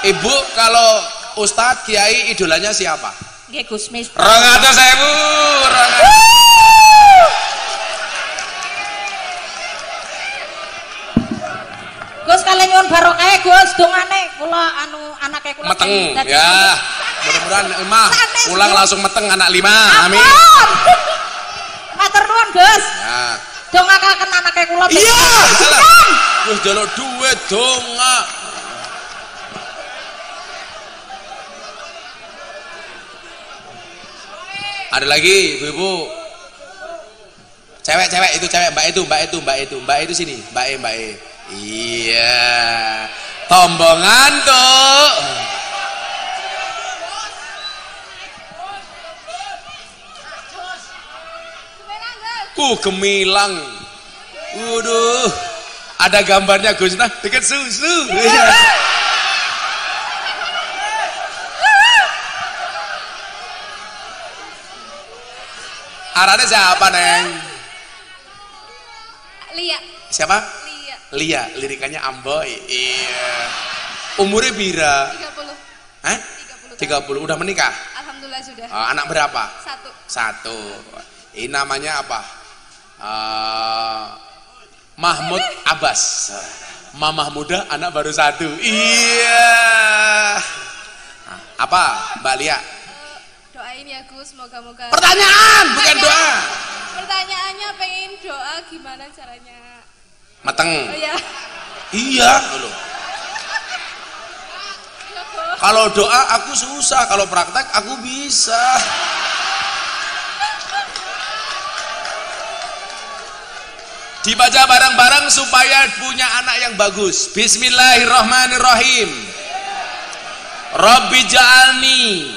Ibu kalau Ustadz Kiai idolanya siapa? Nggih Gus Miftah. 200.000. Gus kalian nyuwun barokah Gus, dongane kula anake kula meteng ya. Mudah-mudahan Imah pulang langsung meteng anak 5. Amin. Matur nuwun Gus. Ya. Dongakaken anake kula. Iya. Wis njaluk duit donga. Ada lagi ibu-ibu. Cewek itu cewek, mbak itu sini, mbak E. Iya. Tombongan tuh. Gemilang. Waduh. Ada gambarnya Gus Nah dekat susu. Arane siapa, Neng? Lia. Siapa? Lia, lirikannya Amboy. Iya. Umurnya bira? 30. 30. Udah menikah? Alhamdulillah sudah. Anak berapa? 1. Ini namanya apa? Mahmud Abbas. Mamah muda, anak baru 1. Iya. Apa, Mbak Lia? Doain ya Gus, moga-moga. Pertanyaan, bukan doa. Pertanyaannya pengen doa gimana caranya? Mateng. Oh ya. Iya, loh. Kalau doa aku susah, kalau praktek aku bisa. Dibaca bareng-bareng supaya punya anak yang bagus. Bismillahirrahmanirrahim. Rabbi ja'alni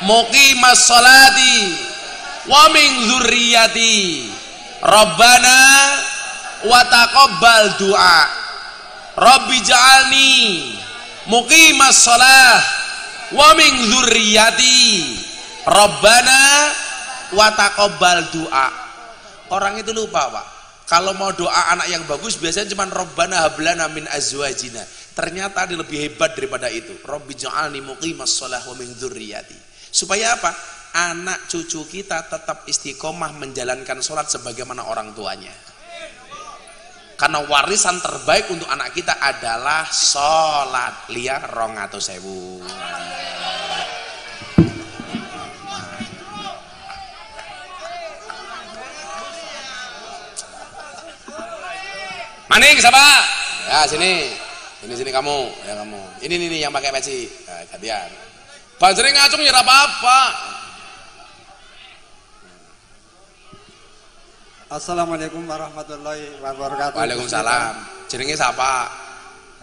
muqimas sholati wa min dzurriyyati. Rabbana wa taqabbal du'a. Rabbi ja'alni muqimas shalah wa min dzurriyyati Rabbana wa taqabbal du'a. Orang itu lupa, Pak. Kalau mau doa anak yang bagus biasanya cuma Rabbana hablana min azwajina. Ternyata dia lebih hebat daripada itu. Rabbi ja'alni muqimas shalah wa min dzurriyyati. Supaya apa? Anak cucu kita tetap istiqomah menjalankan sholat sebagaimana orang tuanya. Karena warisan terbaik untuk anak kita adalah sholat. Lihat 200.000. Maning siapa? Ya sini. Sini kamu. Ya kamu. Ini yang pakai peci. Nah, gantian. Banjering ngacung ya apa-apa. Assalamualaikum warahmatullahi wabarakatuh. Waalaikumsalam. Jenenge siapa?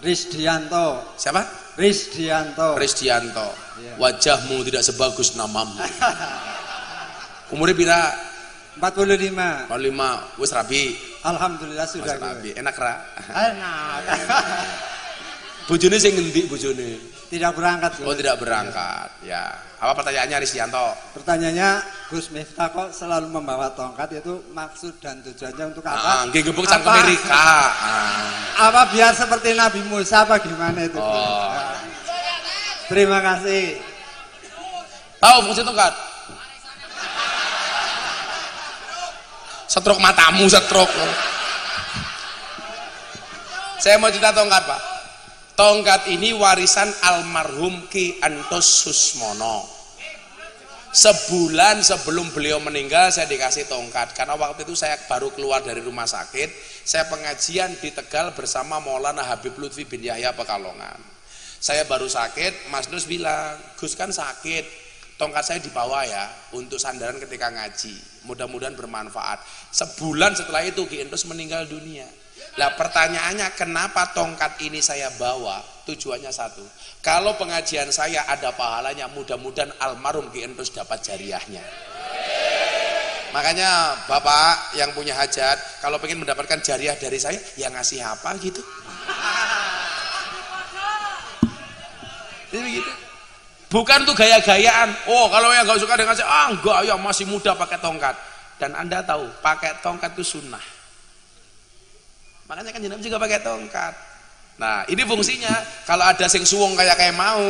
Risdianto. Siapa? Risdianto. Risdianto. Iya. Wajahmu tidak sebagus namamu. Umurnya pira? 45. 45. Wis rabi. Alhamdulillah sudah. Wis rabi. Enak ra? Enak. Bojone sing ngendi bojone? Tidak berangkat. Oh, tidak berangkat. Ya. Apa pertanyaannya Risdianto? Pertanyaannya, Gus Miftah kok selalu membawa tongkat, itu maksud dan tujuannya untuk apa? Nggih gebuk sang Amerika. Apa biar seperti Nabi Musa apa gimana itu? Oh. Terima kasih. Tahu fungsi tongkat? Setruk matamu, setruk. Saya mau cerita tongkat, Pak. Tongkat ini warisan almarhum Ki Antos Susmono. Sebulan sebelum beliau meninggal saya dikasih tongkat, karena waktu itu saya baru keluar dari rumah sakit. Saya pengajian di Tegal bersama Maulana Habib Lutfi bin Yahya Pekalongan. Saya baru sakit, Mas Nus bilang, Gus kan sakit, tongkat saya dibawa ya untuk sandaran ketika ngaji, mudah-mudahan bermanfaat. Sebulan setelah itu Ki Antos meninggal dunia. Lah pertanyaannya, kenapa tongkat ini saya bawa? Tujuannya satu, kalau pengajian saya ada pahalanya, mudah-mudahan almarhum Ki Antos dapat jariahnya. Makanya Bapak yang punya hajat, kalau pengen mendapatkan jariah dari saya, ya ngasih apa gitu. Jadi begitu. Bukan tuh gaya-gayaan. Oh, kalau yang gak suka dengan saya, enggak ya masih muda pakai tongkat. Dan Anda tahu, pakai tongkat itu sunnah. Makanya kan jenengan juga pakai tongkat. Nah, ini fungsinya. Kalau ada sing suwung kayak mau.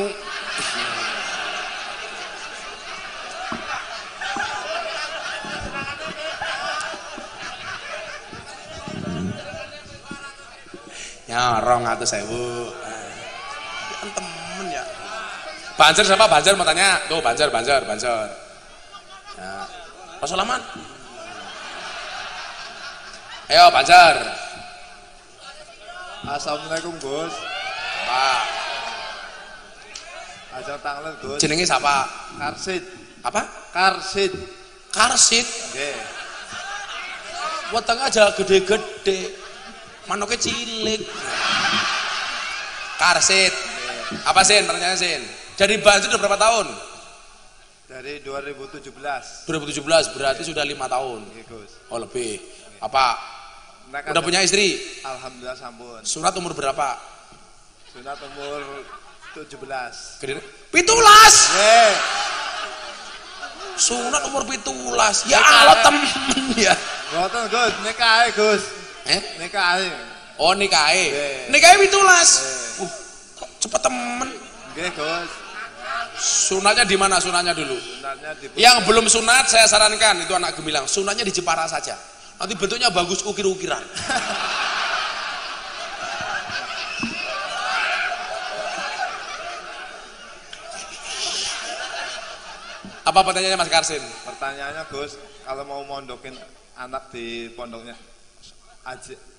Ya, 200.000. Kan temen ya. Banjar siapa? Banjar mau tanya. Tuh, Banjar. Ya. Rasulaman. Ayo, Banjar. Assalamualaikum Gus. Pak. Ajak tanglet Gus. Jenenge siapa? Karsid. Apa? Karsid. Karsid. Nggih. Weteng aja gede-gede. Manuknya cilik. Karsid. Apa Sin? Pertanyaan Sin. Jadi Banjar sudah berapa tahun? Dari 2017. 2017 berarti sudah 5 tahun. Nggih Gus. Oh lebih. Apa? Mereka Udah punya istri? Alhamdulillah sampun. Sunat umur berapa? Sunat umur 17. Gede. 17. Nggih. Sunat umur 17. Ya Allah temen ya. Mboten Gus, nikahe Gus. Nikahe. Oh nikahe. Nggih. Nikahe 17. Kok cepet temen. Nggih Gus. Sunatnya di mana sunatnya dulu? Sunatnya di Yang belum sunat saya sarankan itu anak gemilang, sunatnya di Jepara saja. Nanti bentuknya bagus ukir-ukiran. Apa pertanyaannya Mas Karsin? Pertanyaannya Gus, kalau mau mondokin anak di pondoknya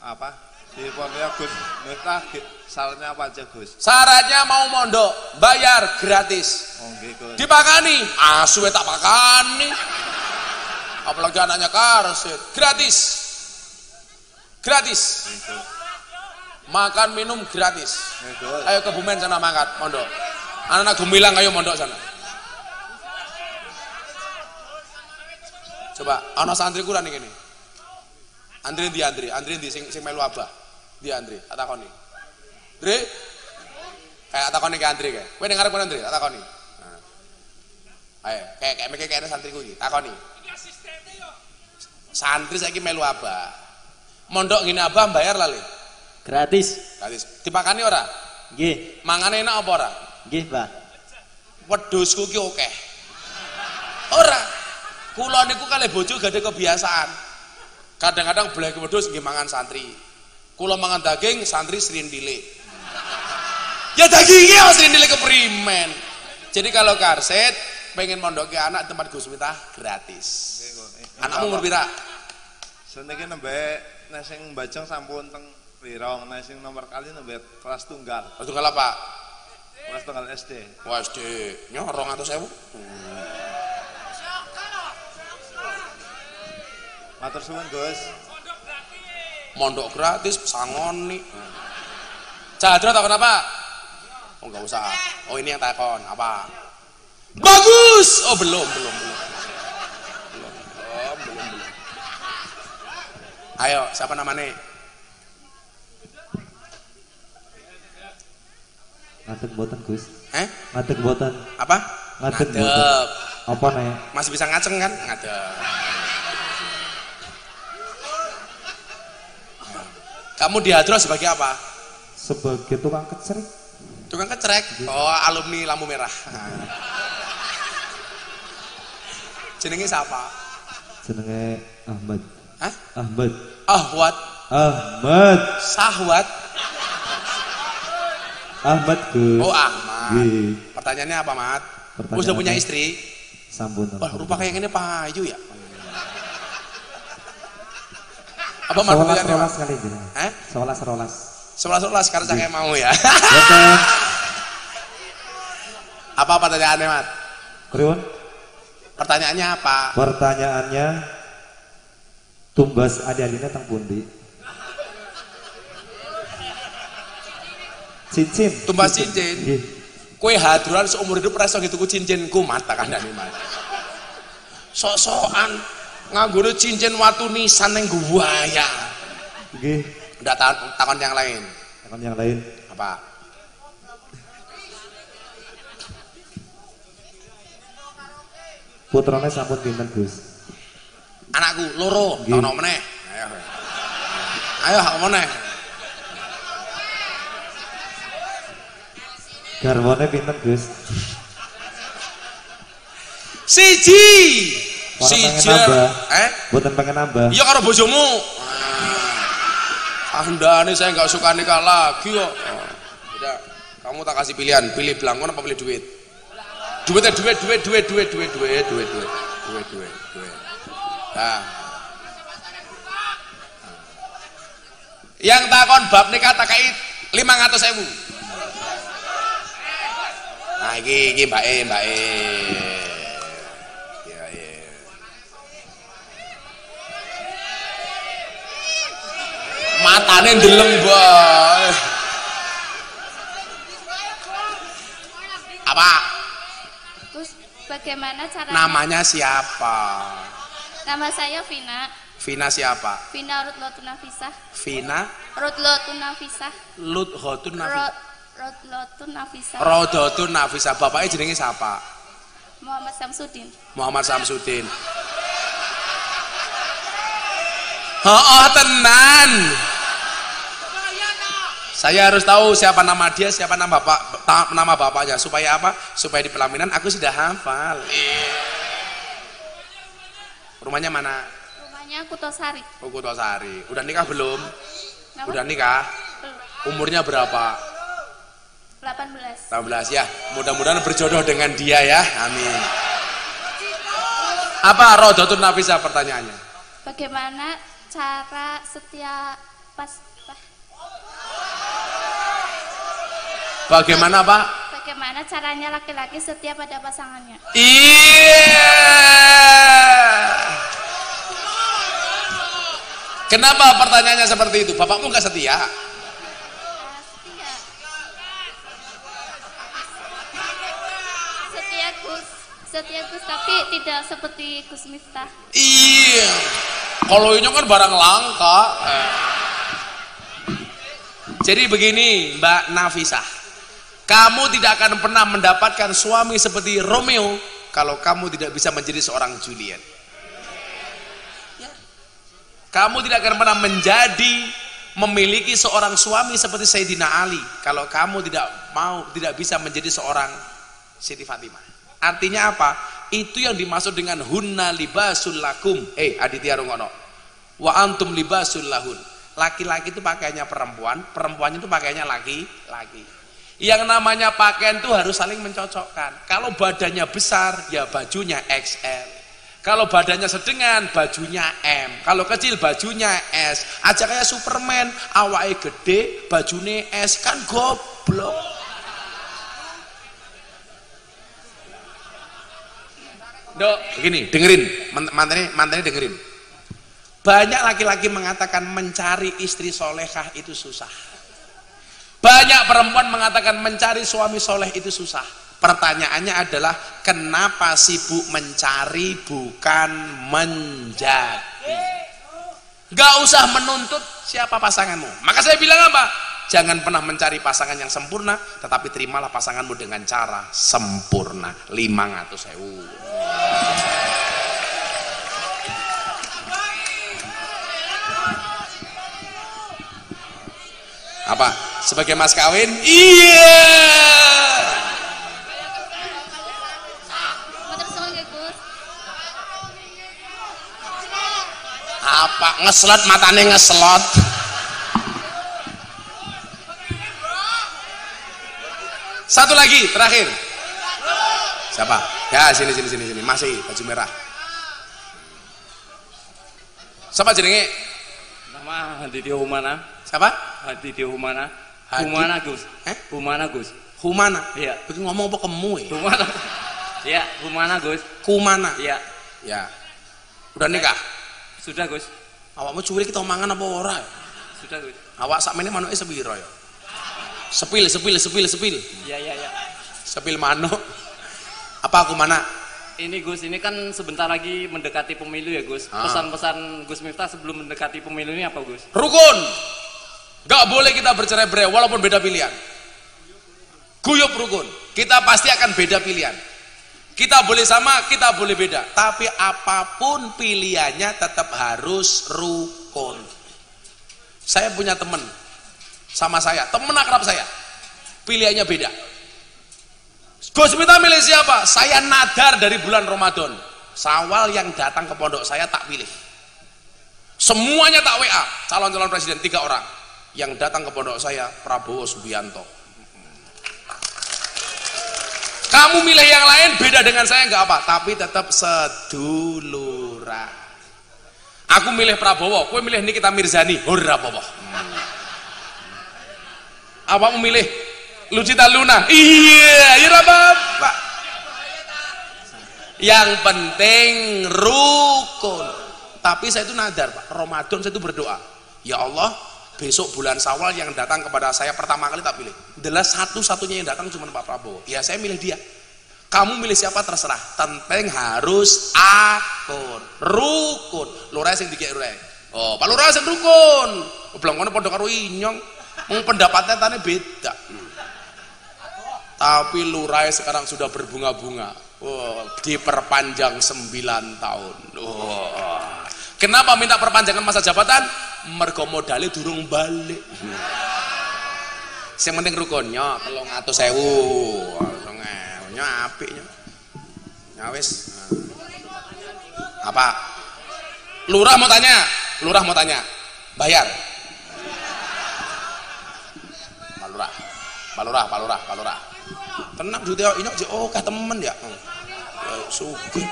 apa? Di pondoknya Gus, minta syaratnya apa aja Gus? Syaratnya mau mondok, bayar gratis. Oh nggih Gus. Dipakani, asuhe tak pakani. Apalagi anaknya Karsid, gratis. Gratis. Makan minum gratis. Ayo ke Bumen sana mangkat mondok. Anak-anak Gumilang ayo mondok sana. Coba ana santri kurang iki. Andri di sing melu abah. Di Andri, tak takoni. Dre. Kayak takoni ke Andri kayak. Kowe ning ngarep Andri, tak takoni. Nah. Ayo, kayak santriku iki, takoni. Santri saiki melu Abah. Mondok ngene Abah bayar lali. Gratis. Gratis. Dipakani ora? Nggih. Mangane enak apa ora? Nggih, Pak. Wedhusku ki akeh. Ora. Kula niku kalih bojo gadhe kebiasaan. Kadang-kadang blek wedhus nggih mangan santri. Kula mangan daging, santri srindile. Ya dagingnya srindile keprimen. Jadi kalau karset pengen mondoke anak tempat Gus Miftah gratis. Anakmu umur pira? Seniki nembe nek sing Bajang sampun teng Wirong, nek sing nomor kali nembe kelas tunggal. Kelas tunggal apa? Kelas tunggal SD. Wah SD. Nyo 200.000. Matur suwun, Gus. Mondok gratis sangoni. Cahadra takon apa? Oh enggak usah. Oh ini yang takon apa? Bagus. Oh belum. Ayo, siapa namanya? Ngadeg mboten, Gus. Ngadeg mboten. Apa? Ngadeg mboten. Apa nih? Masih bisa ngaceng kan? Ngadeg. Kamu di Hadro sebagai apa? Sebagai tukang kecerek. Tukang kecerek? Oh, alumni lampu merah. Jenenge siapa? Jenenge Ahmad. Hah? Ahmad. Ahwat. Ahmad. Sahwat. Ahmad, Gus. Oh, Ahmad. Gih. Pertanyaannya apa, Mat? Pertanyaan Sudah punya apa? istri? Sampun. Wah, rupa kayak gini payu ya? Apa Mat pertanyaannya? 11 kali jenengan. Hah? 11 karena saya mau ya. Betul. Apa pertanyaannya, Mat? Kriwon? Pertanyaannya apa? Pertanyaannya tumbas adi-adine teng pundi? Cincin. Tumbas cincin. Nggih. Kue hadroan seumur hidup rasa gitu ku cincinku mata kandhane, Mat. Sok-sokan nganggone cincin watu nisan ning guwaya. Nggih. Udah takon yang lain. Takon yang lain. Apa? Putrane sampun pinten, Gus? Anakku loro, Nggih. takon meneh. Ayo hak meneh. Garwane pinten, Gus? Siji. Ora pengen Siji. nambah. Boten pengen nambah. Iya karo bojomu. Andane saya nggak suka nikah lagi kok. Udah, kamu tak kasih pilihan, pilih belangkon apa pilih duit? Duit. Nah. Yang takon bab nikah tak kai 500.000. Nah, iki Mbak E. Iya. Matane ndeleng, Boy. Apa? Terus bagaimana caranya? Namanya siapa? Nama saya Vina. Vina siapa? Vina Rutlotun Nafisah. Vina Rutlotun Nafisah. Luthotun Nafisah. Rutlotun Nafisah. Rodotun Nafisah. Bapaknya jenenge siapa? Muhammad Samsudin. Muhammad Samsudin. Oh, tenan. Saya harus tahu siapa nama dia, siapa nama bapaknya supaya apa? Supaya di pelaminan aku sudah hafal. Rumahnya mana? Rumahnya Kutosari. Oh, Kutosari. Udah nikah belum? Nama? Udah nikah? Belum. Umurnya berapa? 18. 18 ya. Mudah-mudahan berjodoh dengan dia ya. Amin. Apa Rodotun Nafisah pertanyaannya? Bagaimana cara setia Bagaimana, Pak? Bagaimana caranya laki-laki setia pada pasangannya? Iya. Kenapa pertanyaannya seperti itu? Bapakmu nggak setia? Setia. Setia Gus, tapi tidak seperti Gus Miftah. Iya. Kalau ini kan barang langka. Jadi begini, Mbak Nafisah. Kamu tidak akan pernah mendapatkan suami seperti Romeo kalau kamu tidak bisa menjadi seorang Juliet. Kamu tidak akan pernah memiliki seorang suami seperti Sayyidina Ali kalau kamu tidak bisa menjadi seorang Siti Fatimah. Artinya apa? Itu yang dimaksud dengan hunna libasul lakum. Aditya rungono. Wa antum libasul lahun. Laki-laki itu pakaiannya perempuan, perempuan itu pakaiannya laki-laki. Yang namanya pakaian itu harus saling mencocokkan. Kalau badannya besar, ya bajunya XL. Kalau badannya sedengan, bajunya M. Kalau kecil, bajunya S. Aja kayak Superman, awake gede, bajune S, kan goblok. Dok, begini, dengerin, mantannya dengerin. Banyak laki-laki mengatakan mencari istri solehah itu susah. Banyak perempuan mengatakan mencari suami soleh itu susah. Pertanyaannya adalah kenapa sibuk mencari bukan menjadi? Gak usah menuntut siapa pasanganmu. Maka saya bilang apa? Jangan pernah mencari pasangan yang sempurna, tetapi terimalah pasanganmu dengan cara sempurna. 500.000. Apa? Sebagai mas kawin? Iya. Apa? Ngeslot matanya ngeslot. Satu lagi terakhir. Siapa? Ya sini. Masih baju merah. Siapa jenenge? Nama Hadi Humana. Siapa? Hadi Humana. Humana Gus. Humana Gus. Humana. Iya. Bikin ngomong apa kamu ya? Humana. Iya, Humana Gus. Kumana. Iya. Ya. Udah nikah? Sudah Gus. Awakmu cuwil kita mangan apa ora? Sudah Gus. Awak sakmene manuke sepiro ya? Sepil. Iya. Sepil manuk. Apa aku mana? Ini Gus, ini kan sebentar lagi mendekati pemilu ya Gus. Pesan-pesan Gus Miftah sebelum mendekati pemilu ini apa Gus? Rukun. Gak boleh kita bercerai-berai walaupun beda pilihan. Guyup rukun. Kita pasti akan beda pilihan. Kita boleh sama, kita boleh beda. Tapi apapun pilihannya tetap harus rukun. Saya punya teman sama saya, teman akrab saya. Pilihannya beda. Gus Miftah milih siapa? Saya nadar dari bulan Ramadan. Sawal yang datang ke pondok saya tak pilih. Semuanya tak WA. Calon-calon presiden 3 orang. Yang datang ke pondok saya Prabowo Subianto. Kamu milih yang lain beda dengan saya nggak apa, tapi tetap seduluran. Aku milih Prabowo, kowe milih Nikita Mirzani, ora apa-apa. Apa milih Lucita Luna? Iya, ya apa-apa. Yang penting rukun. Tapi saya itu nadar, Pak. Ramadan saya itu berdoa. Ya Allah, besok bulan Syawal yang datang kepada saya pertama kali tak pilih. Adalah satu-satunya yang datang cuma Pak Prabowo. Ya saya milih dia. Kamu milih siapa terserah. Penting harus akur, rukun. Lurah sing dikek lurah. Oh, Pak Lurah sing rukun. Belum kono padha karo Inyong. Wong pendapatnya tane beda. Tapi lurah sekarang sudah berbunga-bunga. Diperpanjang 9 tahun. Kenapa minta perpanjangan masa jabatan? Mergo modalnya durung balik. Yang penting rukunnya 300.000. Nya apiknya. Ya wis. Apa? Lurah mau tanya. Bayar. Pak Lurah. Tenang duitnya ini kah temen ya. Sugih.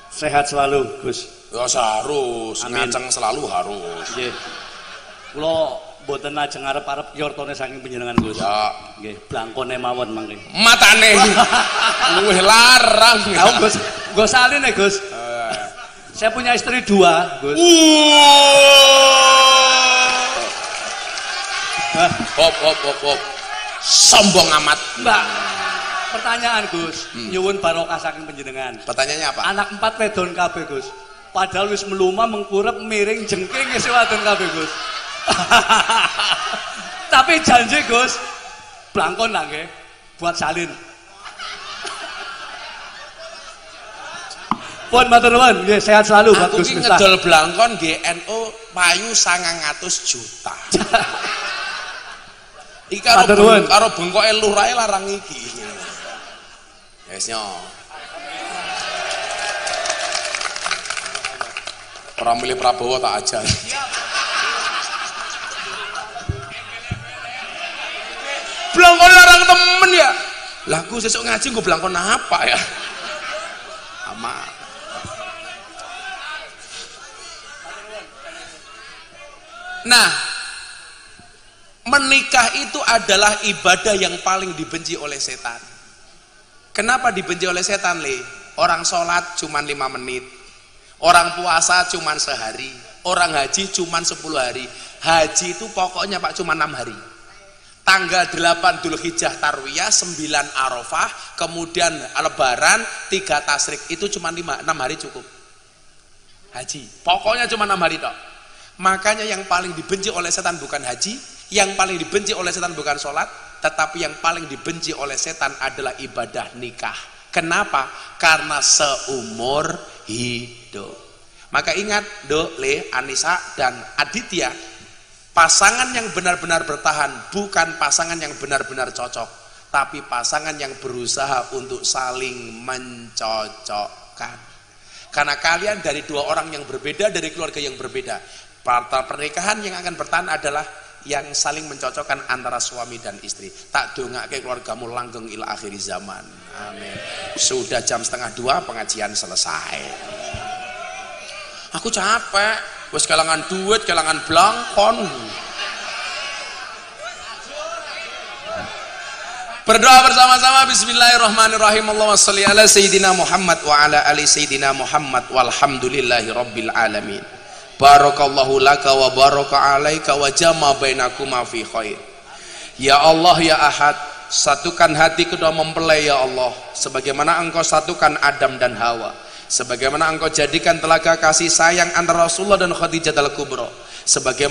Sehat selalu, Gus. Ya harus, ngaceng selalu harus. Nggih. Kula mboten ajeng arep-arep yortone saking panjenengan, Gus. Ya, nggih, blangkone mawon mangke. Matane. Luwih larang. Tahu, Gus. Gus saline, Gus. Saya punya istri 2, Gus. Hop. Sombong amat. Mbak. Pertanyaan Gus, nyuwun barokah saking panjenengan. Pertanyaannya apa? Anak 4 wedon kabeh Gus. Padahal wis meluma mengkurep miring jengking wis wadon kabeh Gus. Tapi janji Gus, blangkon lah nggih buat salin. Pun matur nuwun, nggih sehat selalu buat Gus Miftah. Aku ki ngedol blangkon GNO payu 900 juta. Iki karo bengkoke lurahe larang iki. Wes nyo. Ora milih Prabowo tak aja. Blangkon larang temen ya. Lah aku sesuk ngaji nggo blangkon apa ya? Ama. Nah, menikah itu adalah ibadah yang paling dibenci oleh setan. Kenapa dibenci oleh setan, Le? Orang sholat cuma 5 menit, orang puasa cuma sehari, orang haji cuma 10 hari. Haji itu pokoknya Pak cuma 6 hari. Tanggal 8 Dzulhijjah Tarwiyah, 9 Arafah, kemudian Lebaran, 3 Tasyrik, itu cuma 6 hari cukup. Haji, pokoknya cuma 6 hari toh. Makanya yang paling dibenci oleh setan bukan haji, yang paling dibenci oleh setan bukan sholat, tetapi yang paling dibenci oleh setan adalah ibadah nikah. Kenapa? Karena seumur hidup. Maka ingat, Do, Le, Anissa, dan Aditya, pasangan yang benar-benar bertahan bukan pasangan yang benar-benar cocok, tapi pasangan yang berusaha untuk saling mencocokkan. Karena kalian dari 2 orang yang berbeda, dari keluarga yang berbeda. Pernikahan yang akan bertahan adalah yang saling mencocokkan antara suami dan istri. Tak dongake keluargamu langgeng ila akhir zaman. Amin. Sudah jam 1:30 pengajian selesai. Aku capek, wis kelangan duit, kelangan blangkon. Berdoa bersama-sama. Bismillahirrahmanirrahim. Allahumma sholli ala sayyidina Muhammad wa ala ali sayyidina Muhammad walhamdulillahi rabbil alamin. Barakallahu laka wa baraka alaika wa jama bainakuma fi khair. Ya Allah ya Ahad, satukan hati kedua mempelai ya Allah, sebagaimana Engkau satukan Adam dan Hawa, sebagaimana Engkau jadikan telaga kasih sayang antara Rasulullah dan Khadijah al-Kubra, sebagaimana